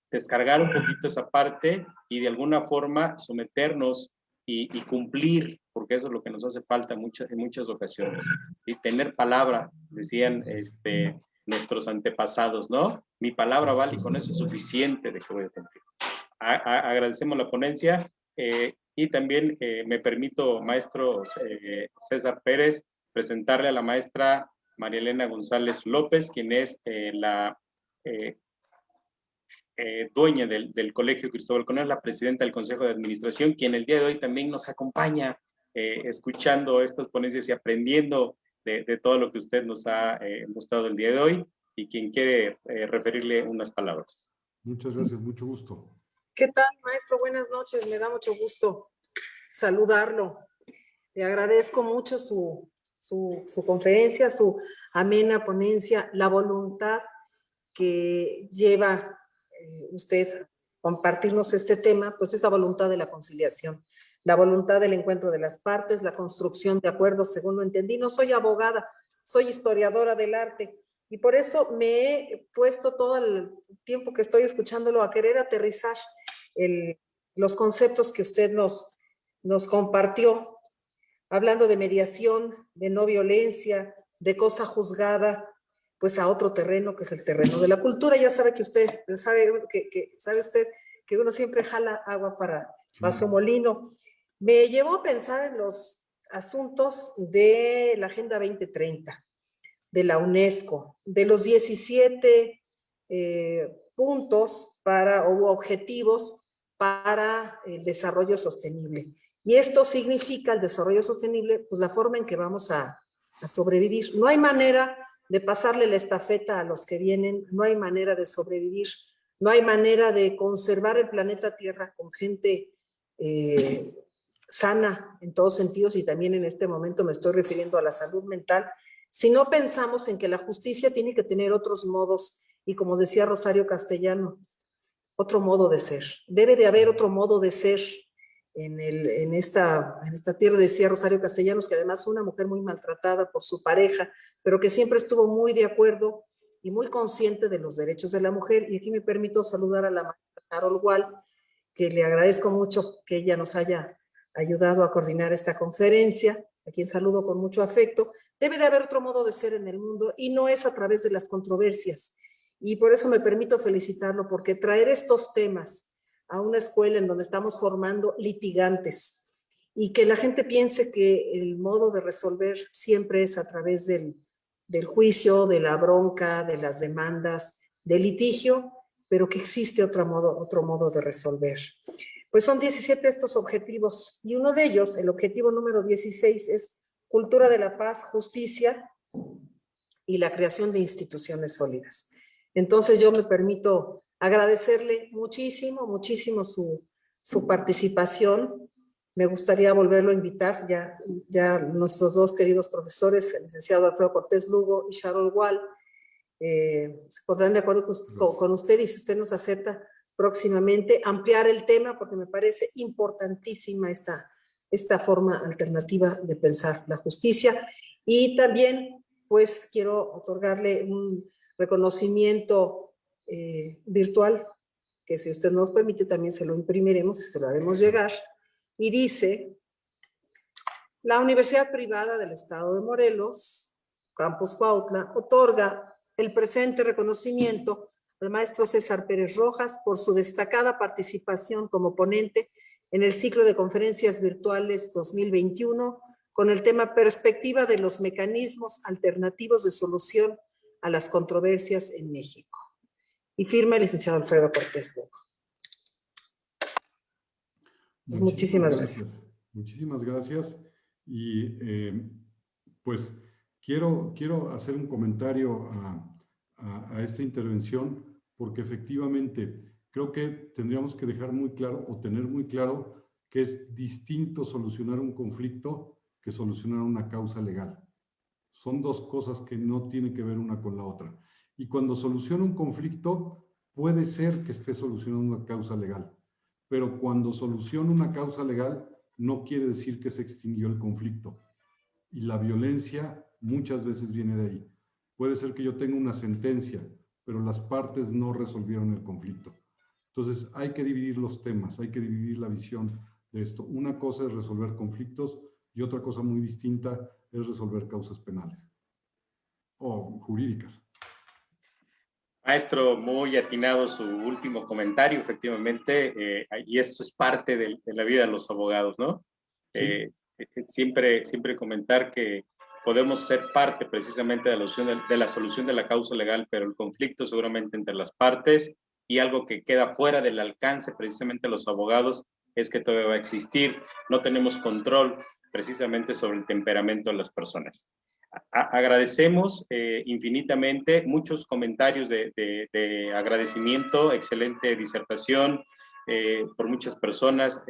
Descargar un poquito esa parte y de alguna forma someternos y cumplir, porque eso es lo que nos hace falta en muchas ocasiones. Y tener palabra, decían nuestros antepasados, ¿no? Mi palabra vale y con eso es suficiente de que voy a cumplir. Agradecemos la ponencia y también me permito, maestro César Pérez, presentarle a la maestra María Elena González López, quien es la dueña del Colegio Cristóbal Colón, la presidenta del Consejo de Administración, quien el día de hoy también nos acompaña escuchando estas ponencias y aprendiendo de todo lo que usted nos ha mostrado el día de hoy. y quien quiere referirle unas palabras. Muchas gracias, mucho gusto. ¿Qué tal, maestro? Buenas noches, me da mucho gusto saludarlo. Le agradezco mucho su conferencia, su amena ponencia, la voluntad que lleva usted a compartirnos este tema, pues es la voluntad de la conciliación, la voluntad del encuentro de las partes, la construcción de acuerdos, según lo entendí. No soy abogada, soy historiadora del arte, y por eso me he puesto todo el tiempo que estoy escuchándolo a querer aterrizar los conceptos que usted nos compartió, hablando de mediación, de no violencia, de cosa juzgada, pues a otro terreno, que es el terreno de la cultura. Ya sabe que usted, sabe usted que uno siempre jala agua para su molino. Me llevó a pensar en los asuntos de la Agenda 2030, de la UNESCO, de los 17 puntos o objetivos para el desarrollo sostenible. Y esto significa el desarrollo sostenible, pues la forma en que vamos a sobrevivir. No hay manera de pasarle la estafeta a los que vienen, no hay manera de sobrevivir, no hay manera de conservar el planeta Tierra con gente sana en todos sentidos, y también en este momento me estoy refiriendo a la salud mental, si no pensamos en que la justicia tiene que tener otros modos, y como decía Rosario Castellanos, otro modo de ser. Debe de haber otro modo de ser en esta tierra, decía Rosario Castellanos, que además es una mujer muy maltratada por su pareja, pero que siempre estuvo muy de acuerdo y muy consciente de los derechos de la mujer. Y aquí me permito saludar a la maestra Carol Wall, que le agradezco mucho que ella nos haya ayudado a coordinar esta conferencia, a quien saludo con mucho afecto. Debe de haber otro modo de ser en el mundo, y no es a través de las controversias. Y por eso me permito felicitarlo, porque traer estos temas a una escuela en donde estamos formando litigantes, y que la gente piense que el modo de resolver siempre es a través del juicio, de la bronca, de las demandas, del litigio, pero que existe otro modo de resolver. Pues son 17 estos objetivos, y uno de ellos, el objetivo número 16, es cultura de la paz, justicia y la creación de instituciones sólidas. Entonces yo me permito agradecerle muchísimo, muchísimo su participación. Me gustaría volverlo a invitar, ya nuestros dos queridos profesores, el licenciado Alfredo Cortés Lugo y Carol Wall, se pondrán de acuerdo con usted, y si usted nos acepta próximamente ampliar el tema, porque me parece importantísima esta forma alternativa de pensar la justicia. Y también pues quiero otorgarle un reconocimiento virtual, que si usted nos permite también se lo imprimiremos y se lo haremos llegar, y dice: la Universidad Privada del Estado de Morelos, Campus Cuautla, otorga el presente reconocimiento al maestro César Pérez Rojas por su destacada participación como ponente en el ciclo de conferencias virtuales 2021 con el tema Perspectiva de los mecanismos alternativos de solución a las controversias en México. Y firma el licenciado Alfredo Cortés Lugo. Pues muchísimas gracias. Muchísimas gracias. Y pues quiero hacer un comentario a esta intervención, porque efectivamente creo que tendríamos que dejar muy claro, o tener muy claro, que es distinto solucionar un conflicto que solucionar una causa legal. Son dos cosas que no tienen que ver una con la otra. Y cuando soluciona un conflicto, puede ser que esté solucionando una causa legal, pero cuando soluciona una causa legal, no quiere decir que se extinguió el conflicto. Y la violencia muchas veces viene de ahí. Puede ser que yo tenga una sentencia, pero las partes no resolvieron el conflicto. Entonces hay que dividir los temas, hay que dividir la visión de esto. Una cosa es resolver conflictos y otra cosa muy distinta es resolver causas penales o jurídicas. Maestro, muy atinado su último comentario, efectivamente, y esto es parte de la vida de los abogados, ¿no? Sí. Siempre comentar que podemos ser parte precisamente de la solución de la causa legal, pero el conflicto seguramente entre las partes, y algo que queda fuera del alcance precisamente de los abogados, es que todavía va a existir. No tenemos control precisamente sobre el temperamento de las personas. Agradecemos infinitamente, muchos comentarios de agradecimiento, excelente disertación por muchas personas.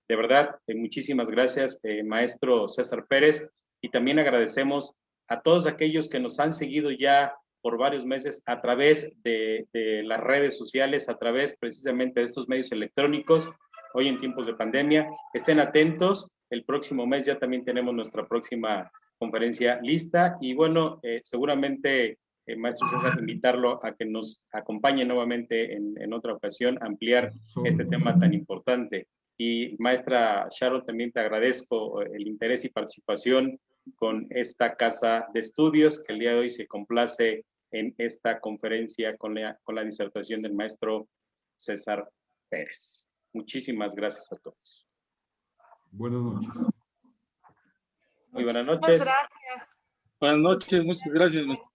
De verdad, muchísimas gracias, maestro César Pérez, y también agradecemos a todos aquellos que nos han seguido ya por varios meses a través de las redes sociales, a través precisamente de estos medios electrónicos, hoy en tiempos de pandemia. Estén atentos, el próximo mes ya también tenemos nuestra próxima conferencia lista, y bueno, seguramente, maestro César, invitarlo a que nos acompañe nuevamente en otra ocasión, ampliar este tema tan importante. Y maestra Sharon, también te agradezco el interés y participación con esta casa de estudios, que el día de hoy se complace en esta conferencia con la disertación del maestro César Pérez. Muchísimas gracias a todos. Buenas noches. Muy buenas noches. Muchas gracias. Buenas noches, muchas gracias, maestro.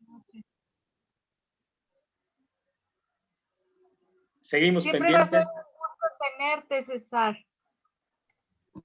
Seguimos Siempre pendientes. va a ser un gusto tenerte, César.